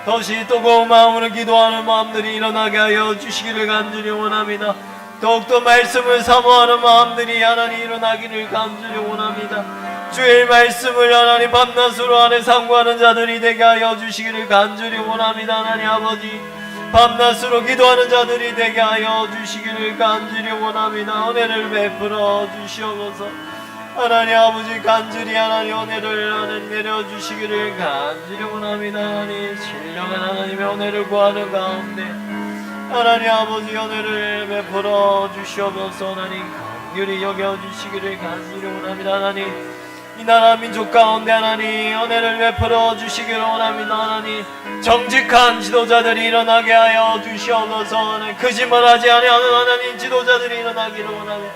다시 뜨거운 마음으로 기도하는 마음들이 일어나게 하여 주시기를 간절히 원합니다. 더욱더 말씀을 사모하는 마음들이 하나님 일어나기를 간절히 원합니다. 주의 말씀을 하나님 밤낮으로 안에 상고하는 자들이 되게 하여 주시기를 간절히 원합니다. 하나님 아버지, 밤낮으로 기도하는 자들이 되게 하여 주시기를 간절히 원합니다. 은혜를 베풀어 주시옵소서. 하나님 아버지, 간절히 하나님 은혜를 하나님 내려주시기를 간절히 원합니다. 하나님 신령한 하나님의 은혜를 구하는 가운데 하나님 아버지 은혜를 베풀어 주시옵소서. 하나님 간절히 여겨주시기를 간절히 원합니다. 하나님 이 나라 민족 가운데 하나님 은혜를 베풀어 주시기를 원합니다. 하나님 정직한 지도자들이 일어나게 하여 주시옵소서. 하나님 거짓말하지 아니하는 하나님 지도자들이 일어나기를 원합니다.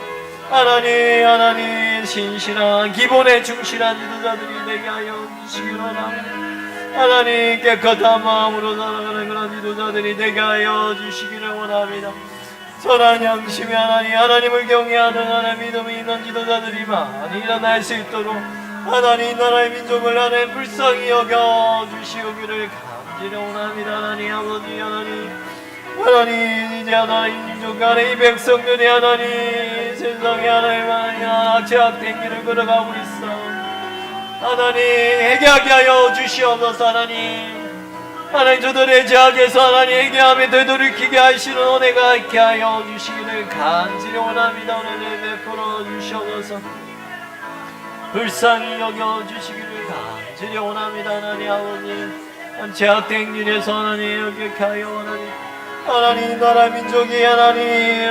하나님 신실한 기본에 충실한 지도자들이 되게 하여 주시기 원합니다. 하나님 깨끗한 마음으로 살아가는 그런 지도자들이 되게 하여 주시기를 원합니다. 선한 양심이 하나님을 경외하는 하나님 믿음이 있는 지도자들이 많이 일어날 수 있도록 하나님 나라의 민족을 하나님 불쌍히 여겨 주시오기를 간절히 원합니다. 하나님 아버지 하나님 이제 하나님 민족 안에 이 백성들이 하나님 세상에 하나님 악취악된 길을 걸어가고 있어. 하나님 회개하게 하여 주시옵소서. 하나님 저들의 죄악에서 하나님 회개하며 되돌이키게 하시는 은혜가 있게 하여 주시기를 간절히 원합니다. 은혜를 베풀어 주시옵소서. 불쌍히 여겨 주시기를 간절히 원합니다. 하나님 아버지 죄악된 길에서 하나님 여기게 하여 하나님 나라 민족이 하나님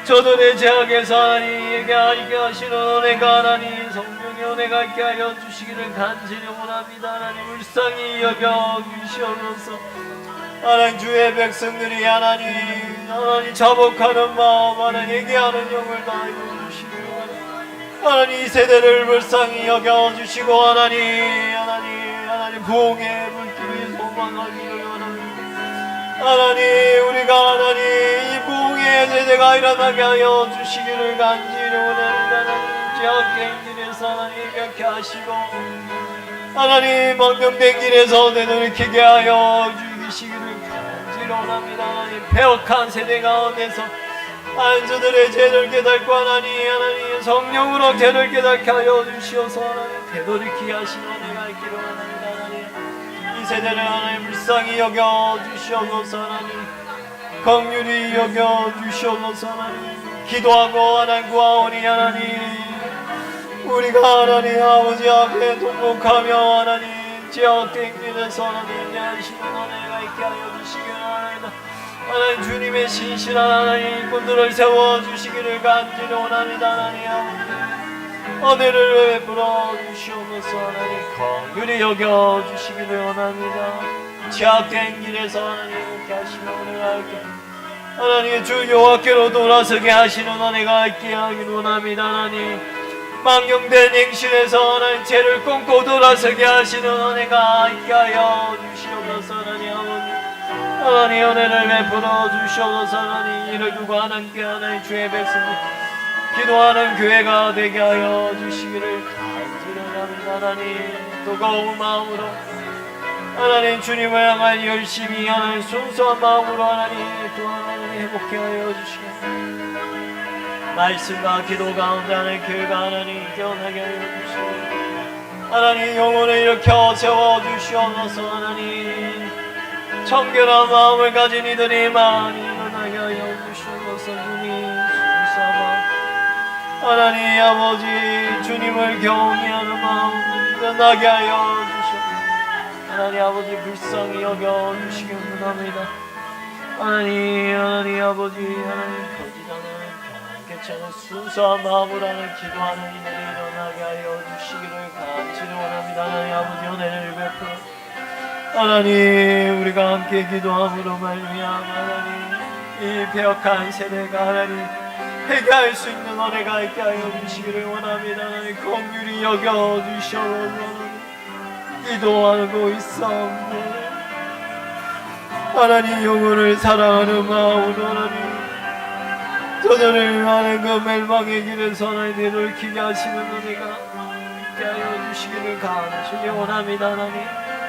저들의 죄악에서 하나님 회개하게 하시는 은혜가 하나님 성령의 은혜가 있게 하여 주시기를 간절히 원합니다. 하나님 불쌍히 여겨 주시옵소서. 하나님 주의 백성들이 하나님 자복하는 마음 하나님 회개하는 영을 다하여 주시기를 원합니다. 하나님 이 세대를 불쌍히 여겨 주시고 하나님 부흥의 물길을 소망하기를 원합니다. 하나님 우리가 이 부흥의 세대가 일어나게 하여 주시기를 간절히 원합니다. 하나님 죄악된 길에서 하나님 회개케 하시고 하나님 망령된 길에서 되돌이키게 하여 주시기를 간절히 원합니다. 하나님 배역한 세대 가운데서 저들의 죄를 깨닫고 하나님 성령으로 죄를 깨닫게 하여 주시어서 하나님 되돌이키게 하시는 은혜가 있기를 원합니다. 이 세대를 하나님 불쌍히 여겨 주시옵소서. 하나님 긍휼히 여겨 주시옵소서. 하나님 기도하고 하나님 구하오니 우리가 하나님 아버지 앞에 통곡하며 하나님 죄악된 길에서 하나님 대하시는 은혜가 있게 하여 주시기를 원합니다. 하나님 주님의 신실한 하나님 분들을 세워주시기를 간절히 원합니다. 하나님 아버지 은혜를 베풀어 주시옵소서. 하나님 긍휼히 여겨주시기를 원합니다. 죄악된 길에서 하나님 이렇게 하시는 은혜가 있게 하나님 주 여호와께로 돌아서게 하시는 은혜가 있게 하기를 원합니다. 하나님 망령된 행실에서 하나님 죄를 끊고 돌아서게 하시는 은혜가 있게 하여 주시옵소서. 하나님 아버지 하나님 은혜를 베풀어 주시옵소서. 하나님 이를 두고 하나님께 하나님 주의 백성들 기도하는 교회가 되게 하여 주시기를 간절히 원합니다. 하나님 뜨거운 마음으로 하나님 주님을 향한 열심히 하나님 순수한 마음으로 하나님 또 하나님 회복해 하여 주시고 말씀과 기도 가운데 하나님 교회가 하나님 깨어나게 하여 주시고 하나님 영혼을 일으켜 세워주시옵소서. 하나님 청결한 마음을 가진 이들이 많이 일어나게 하여 주시옵소서. 주님 순수한 하나님 아버지 주님을 경외하는 마음 일어나게 하여 주시옵소서. 하나님 아버지 불쌍히 여겨주시기 원합니다. 하나님 아버지 하나님 거짓하는 개체는 순수한 마음으로 하는 기도하는 이들이 일어나게 하여 주시기를 간절히 원합니다. 하나님 아버지 은혜를 베풀어 하나님 우리가 함께 기도함으로 말미암아 하나님 이 배역한 세대가 하나님 회개할 수 있는 은혜가 있게 하여 주시기를 원합니다. 하나님 긍휼히 여겨 주시옵소서. 기도하고 있사옵네. 하나님 영혼을 사랑하는 마음으로 하나님 저들을 하나님 그 멸망의 길에서 하나님 되돌이키게 하시는 은혜가 있게 하여 주시기를 간절히 원합니다. 하나님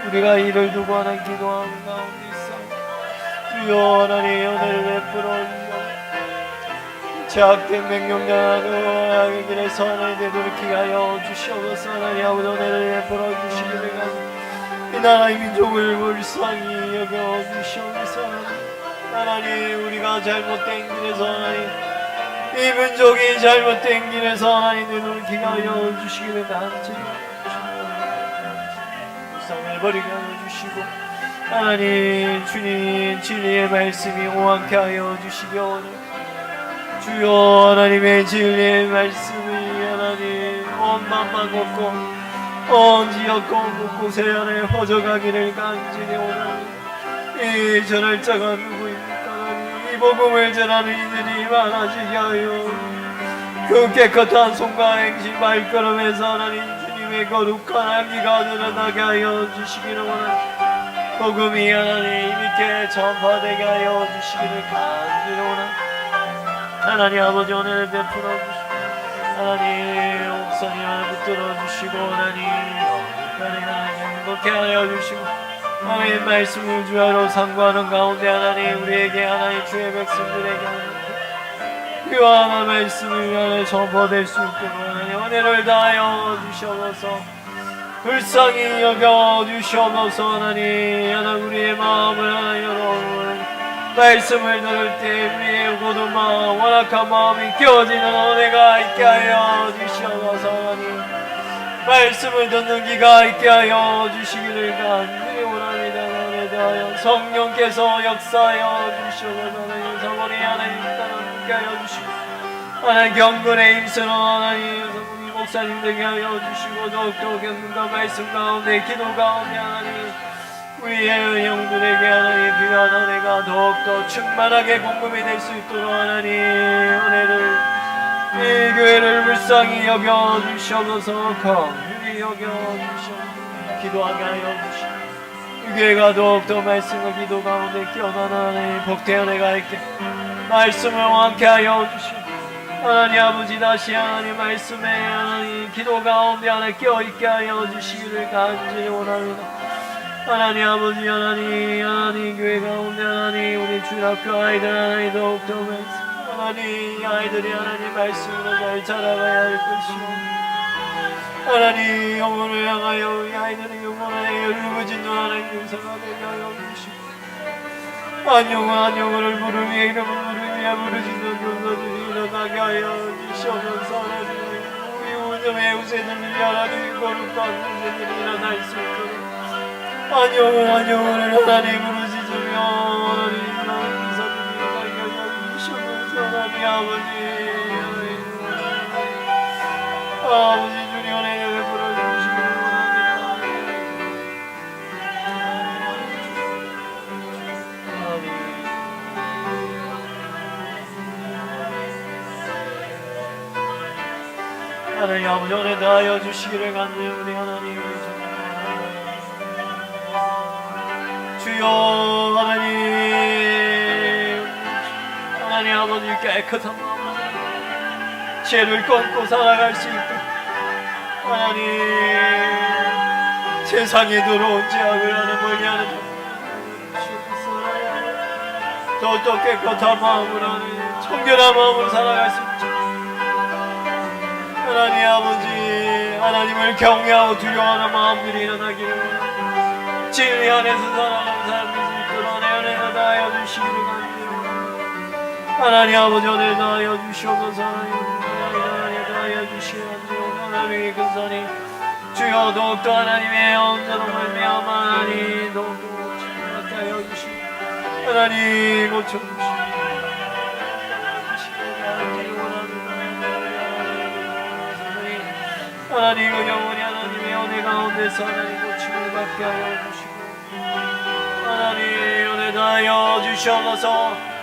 우리가 이를 두고 하나님 기도하는 가운데 있어 주여 하나님 은혜를 베풀어 주시옵소서. 죄악된 맹령당하는 길에서 하나님 되돌이키게 하여 주시옵소서. 하나님 아버지 은혜를 베풀어 주시기를 간절히 이 나라의 민족을 불쌍히 여겨주시옵소서. 하나님 우리가 잘못된 길에서 하나님 이 민족이 잘못된 길에서 하나님 되돌이키게 하여 주시기를 간절히 불쌍을 버리게 하여 주시고 하나님 주님 진리의 말씀이 오한케 하여 주시기 원합니다. 주여 하나님의 진리의 말씀이 하나님 온 맘만 걷고 온 지역 곳곳에 하나님 퍼져가기를 간절히 원합니다. 이 전할자가 누구입니까? 하나님 이 이 복음을 전하는 이들이 많아지게 하여 그 깨끗한 손과 행실 발걸음에서 하나님 주님의 거룩한 향기가 드러나게 하여 주시기를 원합니다. 복음이 하나님 있게 전파되게 하여 주시기를 간절히 원합니다. 하나님 아버지 오늘 베풀어 주시고 하나님 목사님을 붙들어 주시고 하나님 행복해 하여 주시고 하나님 말씀을 주야로 상고하는 가운데 하나님 우리에게 하나님 주의 백성들에게 귀한 말씀을 하나님 전파될 수 있도록 하나님 은혜를 다하여 주시옵소서. 불쌍히 여겨 주시옵소서. 하나님 우리의 마음을 하나님 여러분 말씀을 들을 때 우리의 고든 마음 원악한 마음이 껴지는 은혜가 있게 하여 주시옵소서. 하나님 말씀을 듣는 귀가 있게 하여 주시기를 간절히 원합니다. 하나님 성령께서 역사하여 주시옵소서. 하나님 사모니 하나님 함께 하여 주시고 하나님 경건에 힘쓰는 하나님 우리 목사님들에게 하여 주시고 더욱더 경건과 말씀 가운데 기도 가운데 하나님 우리의 영들에게 하나님 귀한 은혜가 더욱더 충만하게 공급이 될 수 있도록 하나님 은혜를 이 교회를 불쌍히 여겨 주시옵소서. 긍휼히 여겨 주시옵소서. 기도하게 하여 주시옵소서. 이 교회가 더욱더 말씀과 기도 가운데 깨어나는 하나님 복된 은혜가 있게 말씀을 완쾌 하여 주시옵소서. 하나님 아버지 다시 하나님 말씀에 하나님 기도 가운데 하나 깨어있게 하여 주시기를 간절히 원합니다. 하나님 아버지 하나님 교회 가운데 하나님 우리 주일학교 아이들 하나님 더욱더 말씀 하나님 아이들이 하나님 말씀으로 잘 자라가야 할 것이오. 하나님 영혼을 향하여 우리 아이들의 영혼을 울부짖는 하나님 용서가 되게 하여 주시고 한 영혼을 부르며 이름을 부르며 부르짖는 용서들이 일어나게 하여 주시옵소서. 하나님 우리 우정의 우세들이 하나님 거룩한 우세들이 일어날 수 있도록 한 영혼을 하나님 부르짖으며 하나님 용서들이 일어나게 하여 주시옵소서. 하나님 아버지 주님 은혜를 베풀어주시기를 원합니다. 하나님 아버지 은혜 다하여 주시기를 간절히 우리 하나님 주여 하나님 아버지 깨끗한 마음으로 죄를 끊고 살아갈 수 있도록 하나님 세상에 들어온 죄악을 하는 멀리하는 더욱더 깨끗한 마음으로 하는 청결한 마음으로 살아갈 수 있도록 하나님 아버지 하나님을 경외하고 두려워하는 마음들이 일어나기를 진리 안에서 살아가는 사람들이 있도록 은혜를 다하여 주시기를 간절히 하나님 아버지 은혜를 다하여 주시옵소서. 하나님 다하여 주시옵소서. 하나님의 근선이 주여 더욱더 하나님의 온전한 말미암아 하나님 더욱더 주님께 하여 주시고 하나님 고쳐주시고 하나님 그 영원히 하나님의 은혜 가운데서 하나님 고침을 받게 하여 주시고 하나님 은혜 다하여 주시옵소서.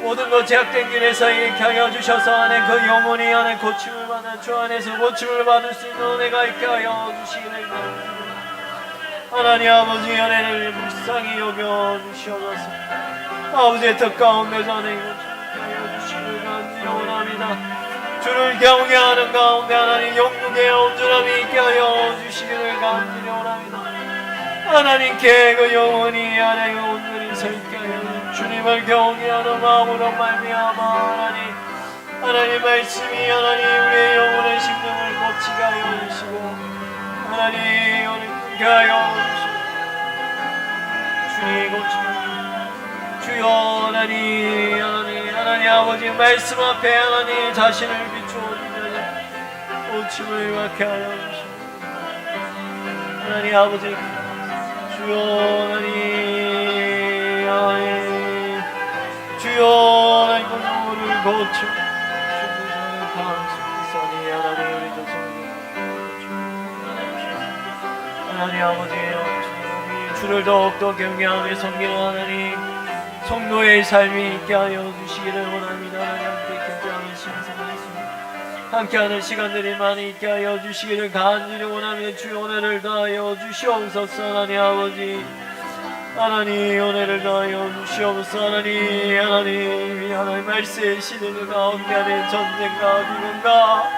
모든 것 제약된 길에서 일으켜 하여 주셔서 하나님 그 영혼이 하나님 고침을 받아 주 안에서 고침을 받을 수 있는 은혜가 있게 하여 주시기를 바랍니다. 하나님 아버지 은혜를 불쌍히 여겨 주시옵소서. 아버지의 뜻 가운데서 하나님 고침을 하여 주시기를 간절히 원합니다. 주를 경외하는 가운데 하나님 영육의 온전함이 있게 하여 주시기를 간절히 원합니다. 하나님께 그 영혼이 하나님 온전히 서 있게 하여 주님을 경외하는 마음으로 말미암아 하나님 말씀이 하나님 우리의 영혼의 심령을 고치게 하여 주시고 하나님 오늘 하여 주시고 주님 고치고 주여 하나님 아버지 말씀 앞에 하나님 자신을 비추어 주며 고침을 받게 하여 주시고 하나님 아버지 주여 주여 하나님 그 영혼을 고쳐 주소서. 하나님 우리 조상 하나님 아버지 주를 더욱더 경외하며 섬기는 하나님 성도의 삶이 있게 하여 주시기를 원합니다. 하나님 함께 함께하는 시간 함께하는 시간들이 많이 있게 하여 주시기를 간절히 원하며 주의 은혜를 다하여 주시옵소서. 하나님 아버지, 하나님 은혜를 다하여 주시옵소서. 하나님 말세의 시대들 가운데 하나님 전쟁과 기근과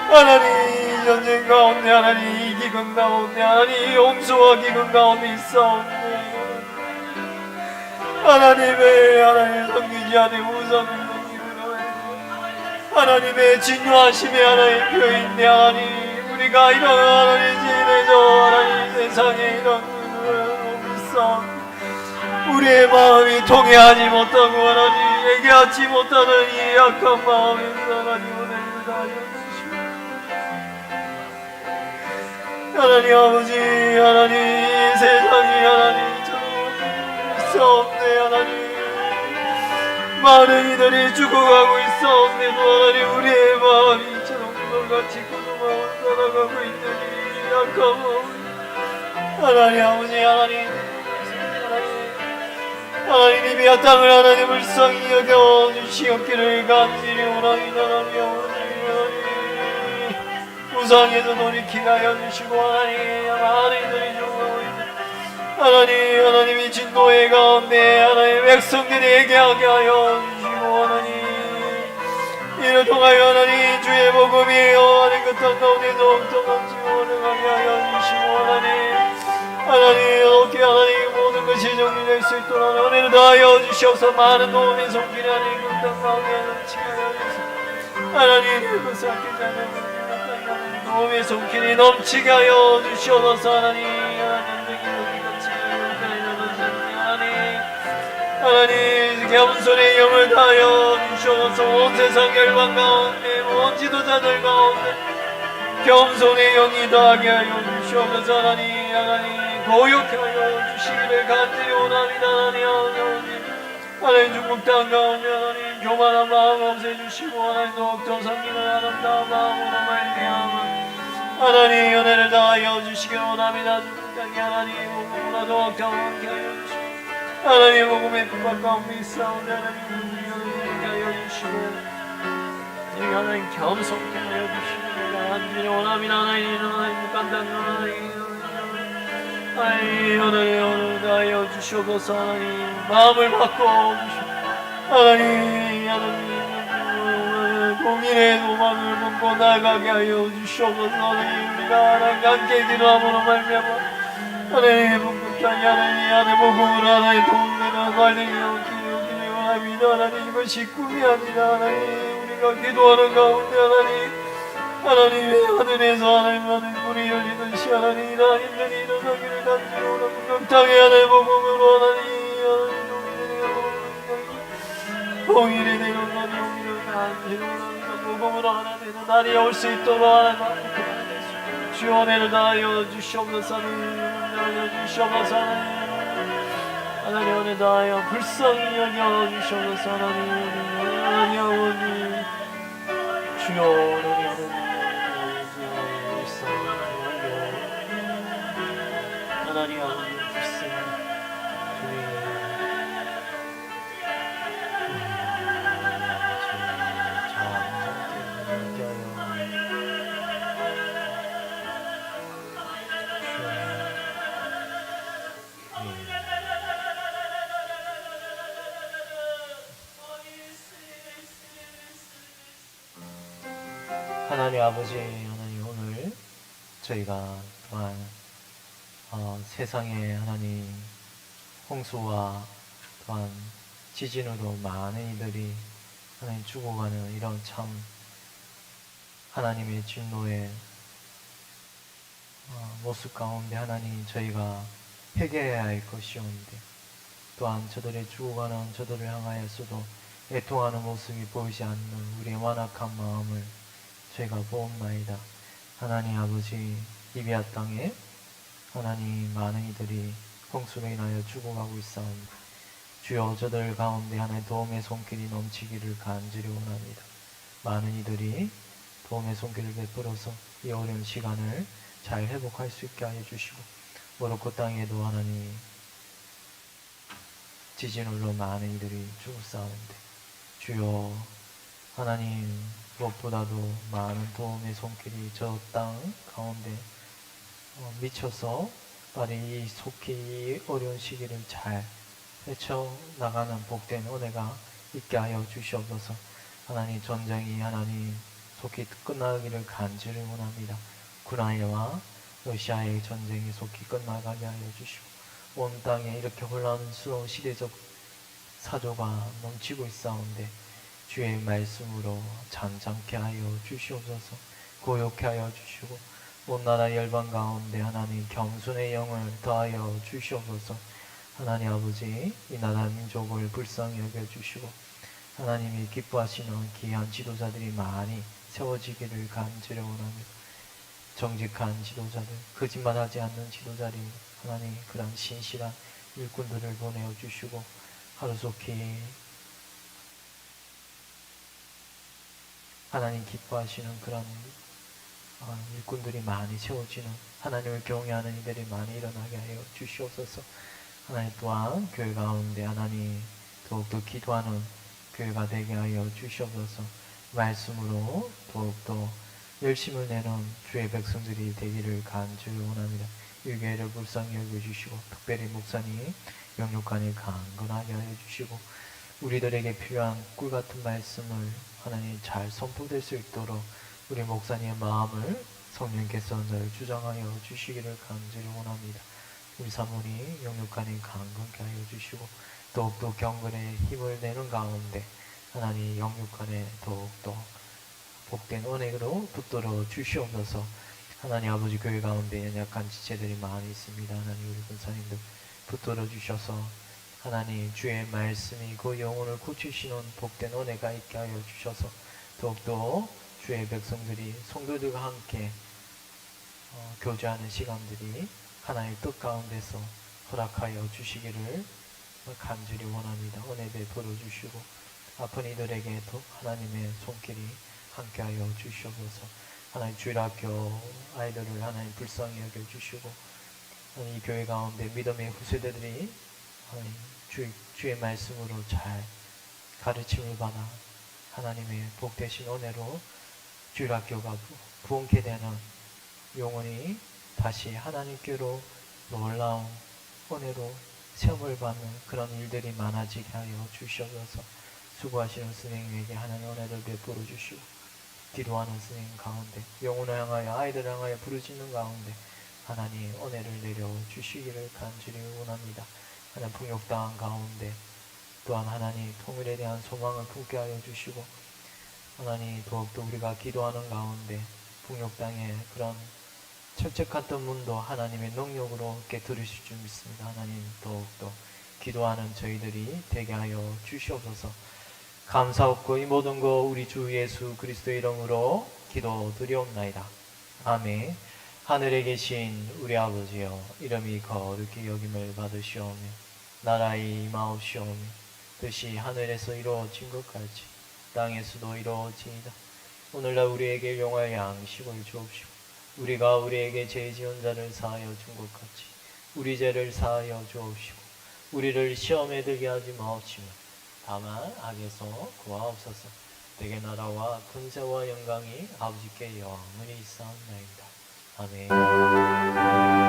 하나님 전쟁 가운데 하나님 기근 가운데 하나님 홍수와 기근 가운데 있사옵네. 하나님 섬기지 않은 우상을 섬기고 하나님의 진노하심에 하나님 표인데 하나님 우리가 이런 하나님 지내서 하나님 세상에 이런 비싼 우리의 마음이 통해하지 못하고 하나님 얘기하지 못하는 이 약한 마음에서 하나님 오늘 다하여 하나님 아버지, 하나님 세상이 하나님 있사옵네. 하나님 많은 이들이 죽어가고 있사옵네도 하나님 우리의 마음이 저놈들같이 구두마을 살아가고 있는 이 약한 마음 하나님 아버지, 하나님 이비야 땅을 하나님 불쌍히 여겨주시옵기를 간절히 원합니다. 하나님 아버지, 우상에서 돌이키게 하여 주시고 하나님 이들이 죽어가고 있는 하나님이 진노의 가운데 하나님 백성들에게 하게 하여 주시고 이를 통하여 하나님 주의 복음이 하나님 그 땅 가운데서 엄청난지 원하게 하여 주시고 하나님 어떻게 하나님 모든 것이 정리될 수 있도록 은혜를 다하여 주시옵소서. 많은 도움의 손길이 하나님 그 땅 가운데 넘치게 하여 주시옵소서. 하나님 그것을 아끼지 않는 도움의 손길이 넘치게 하여 주시옵소서. 하나님 겸손의 영을 다하여 주시옵소서. 온 세상 열방 가운데 온 지도자들 가운데 겸손의 영이 다하게 하여 주시옵소서. 하나님 고욕해 하여 주시기를 간절히 원합니다. 하나님 중국 땅 가운데 하나님 교만한 마음 없애주시고 하나님 더욱더 섬기는 아름다운 마음으로 말미암아 하나님 은혜를 다하여 주시기를 원합니다. 중국 땅에 하나님 복음으로 더욱더 함께 하여 주시고 하나님 복음의 뜻과 가운데 있사오니 하나님 은혜를 하여 주시고 하나님 겸손케 하여 주시기를 간절히 원합니다. 하나님 간단한 하나님 다하여 주시옵소서. 하나님 마음을 바꿔주시옵소서. 하나님 고민의 소망을 품고 나가게 하여 주시옵소서. 하나님 우리가 하나님과 함께 기도함으로 말미암아 하나님 복음까지 하나님 복음으로 하나님 동네는 말씀이 기도를 원합니다. 하나님 이것이 꿈이 아니라 하나님 우리가 기도하는 가운데 하나님의 하늘에서 하나님 불이 열리듯이 하나님 일들이 일어나기를 간절히 원합니다. 땅에 하나님 복음으로 하나님 동일이 되는 하나님 간절히 원합니다. 복음으로 하나님 날이 올 수 있도록 하나님 주의 은혜를 다하여 주시옵소서. 하나님 은혜 다하여 불쌍히 여겨 주시옵소서. 하나님 아버지 주여 하나님 아버지 불쌍히 하나님 아버지, 하나님 오늘 저희가 또한 세상에 하나님 홍수와 또한 지진으로 많은 이들이 하나님 죽어가는 이런 참 하나님의 진노의 모습 가운데 하나님 저희가 회개해야 할 것이온데 또한 저들의 죽어가는 저들을 향하여서도 애통하는 모습이 보이지 않는 우리의 완악한 마음을 저희가 보옵나이다. 하나님 아버지, 이비야 땅에 하나님 많은 이들이 홍수로 인하여 죽어가고 있사옵니다. 주여 저들 가운데 하나님 도움의 손길이 넘치기를 간절히 원합니다. 많은 이들이 도움의 손길을 베풀어서 이 어려운 시간을 잘 회복할 수 있게 하여 주시고 모로코 땅에도 하나님 지진으로 많은 이들이 죽었사온데 주여 하나님 무엇보다도 많은 도움의 손길이 저 땅 가운데 미쳐서 빨리 이 속히 이 어려운 시기를 잘 헤쳐나가는 복된 은혜가 있게 하여 주시옵소서. 하나님 전쟁이 하나님 속히 끝나기를 간절히 원합니다. 우크라이나와 러시아의 전쟁이 속히 끝나가게 하여 주시고 온 땅에 이렇게 혼란스러운 시대적 사조가 넘치고 있사온데 주의 말씀으로 잠잠케 하여 주시옵소서. 고요케 하여 주시고 온 나라 열방 가운데 하나님 겸손의 영을 더하여 주시옵소서. 하나님 아버지 이 나라 민족을 불쌍히 여겨주시고 하나님이 기뻐하시는 귀한 지도자들이 많이 세워지기를 간절히 원합니다. 정직한 지도자들, 거짓말하지 않는 지도자들이 하나님 그런 신실한 일꾼들을 보내어 주시고 하루속히 하나님 기뻐하시는 그런 일꾼들이 많이 세워지는 하나님을 경외하는 이들이 많이 일어나게 하여 주시옵소서. 하나님 또한 교회 가운데 하나님 더욱더 기도하는 교회가 되게 하여 주시옵소서. 말씀으로 더욱더 열심을 내는 주의 백성들이 되기를 간절히 원합니다. 이 교회를 불쌍히 여겨주시고 특별히 목사님 영육간에 강건하게 하여 주시고 우리들에게 필요한 꿀같은 말씀을 하나님 잘 선포될 수 있도록 우리 목사님의 마음을 성령께서 늘 주장하여 주시기를 간절히 원합니다. 우리 사모님 영육간에 강건케 하여 주시고 더욱더 경건에 힘을 내는 가운데 하나님 영육간에 더욱더 복된 은혜로 붙들어 주시옵소서. 하나님 아버지 교회 가운데 연약한 지체들이 많이 있습니다. 하나님 우리 권사님들 붙들어 주셔서 하나님 주의 말씀이 그 영혼을 고치시는 복된 은혜가 있게 하여 주셔서 더욱더 주의 백성들이 성도들과 함께 교제하는 시간들이 하나님의 뜻 가운데서 허락하여 주시기를 간절히 원합니다. 은혜 베풀어 주시고 아픈 이들에게 하나님의 손길이 함께하여 주시옵소서. 하나님 주일학교 아이들을 하나님 불쌍히 여겨주시고 이 교회 가운데 믿음의 후세대들이 하나님 주의 말씀으로 잘 가르침을 받아 하나님의 복되신 은혜로 주일학교가 부흥케 되는 영혼이 다시 하나님께로 놀라운 은혜로 시험을 받는 그런 일들이 많아지게 하여 주시옵소서. 수고하시는 스님에게 하나님 은혜를 베풀어 주시고 기도하는 스님 가운데 영혼을 향하여 아이들을 향하여 부르짖는 가운데 하나님 은혜를 내려 주시기를 간절히 원합니다. 하나님 풍욕당한 가운데 또한 하나님 통일에 대한 소망을 품게 하여 주시고 하나님 더욱더 우리가 기도하는 가운데 풍욕당의 그런 철책했던 문도 하나님의 능력으로 깨뜨리실 줄 믿습니다. 하나님 더욱더 기도하는 저희들이 되게 하여 주시옵소서. 감사하고 이 모든 거 우리 주 예수 그리스도의 이름으로 기도드리옵나이다. 아멘. 하늘에 계신 우리 아버지여 이름이 거룩히 여김을 받으시오며 나라의 임하옵시오며 뜻이 하늘에서 이루어진 것 같이 땅에서도 이루어지이다. 오늘날 우리에게 용할 양식을 주옵시고 우리가 우리에게 죄 지은 자를 사하여 준 것 같이 우리 죄를 사하여 주옵시고 우리를 시험에 들게 하지 마옵시며 다만 악에서 구하옵소서. 대개 나라와 근세와 영광이 아버지께 영원히 있사옵나이다. 아멘.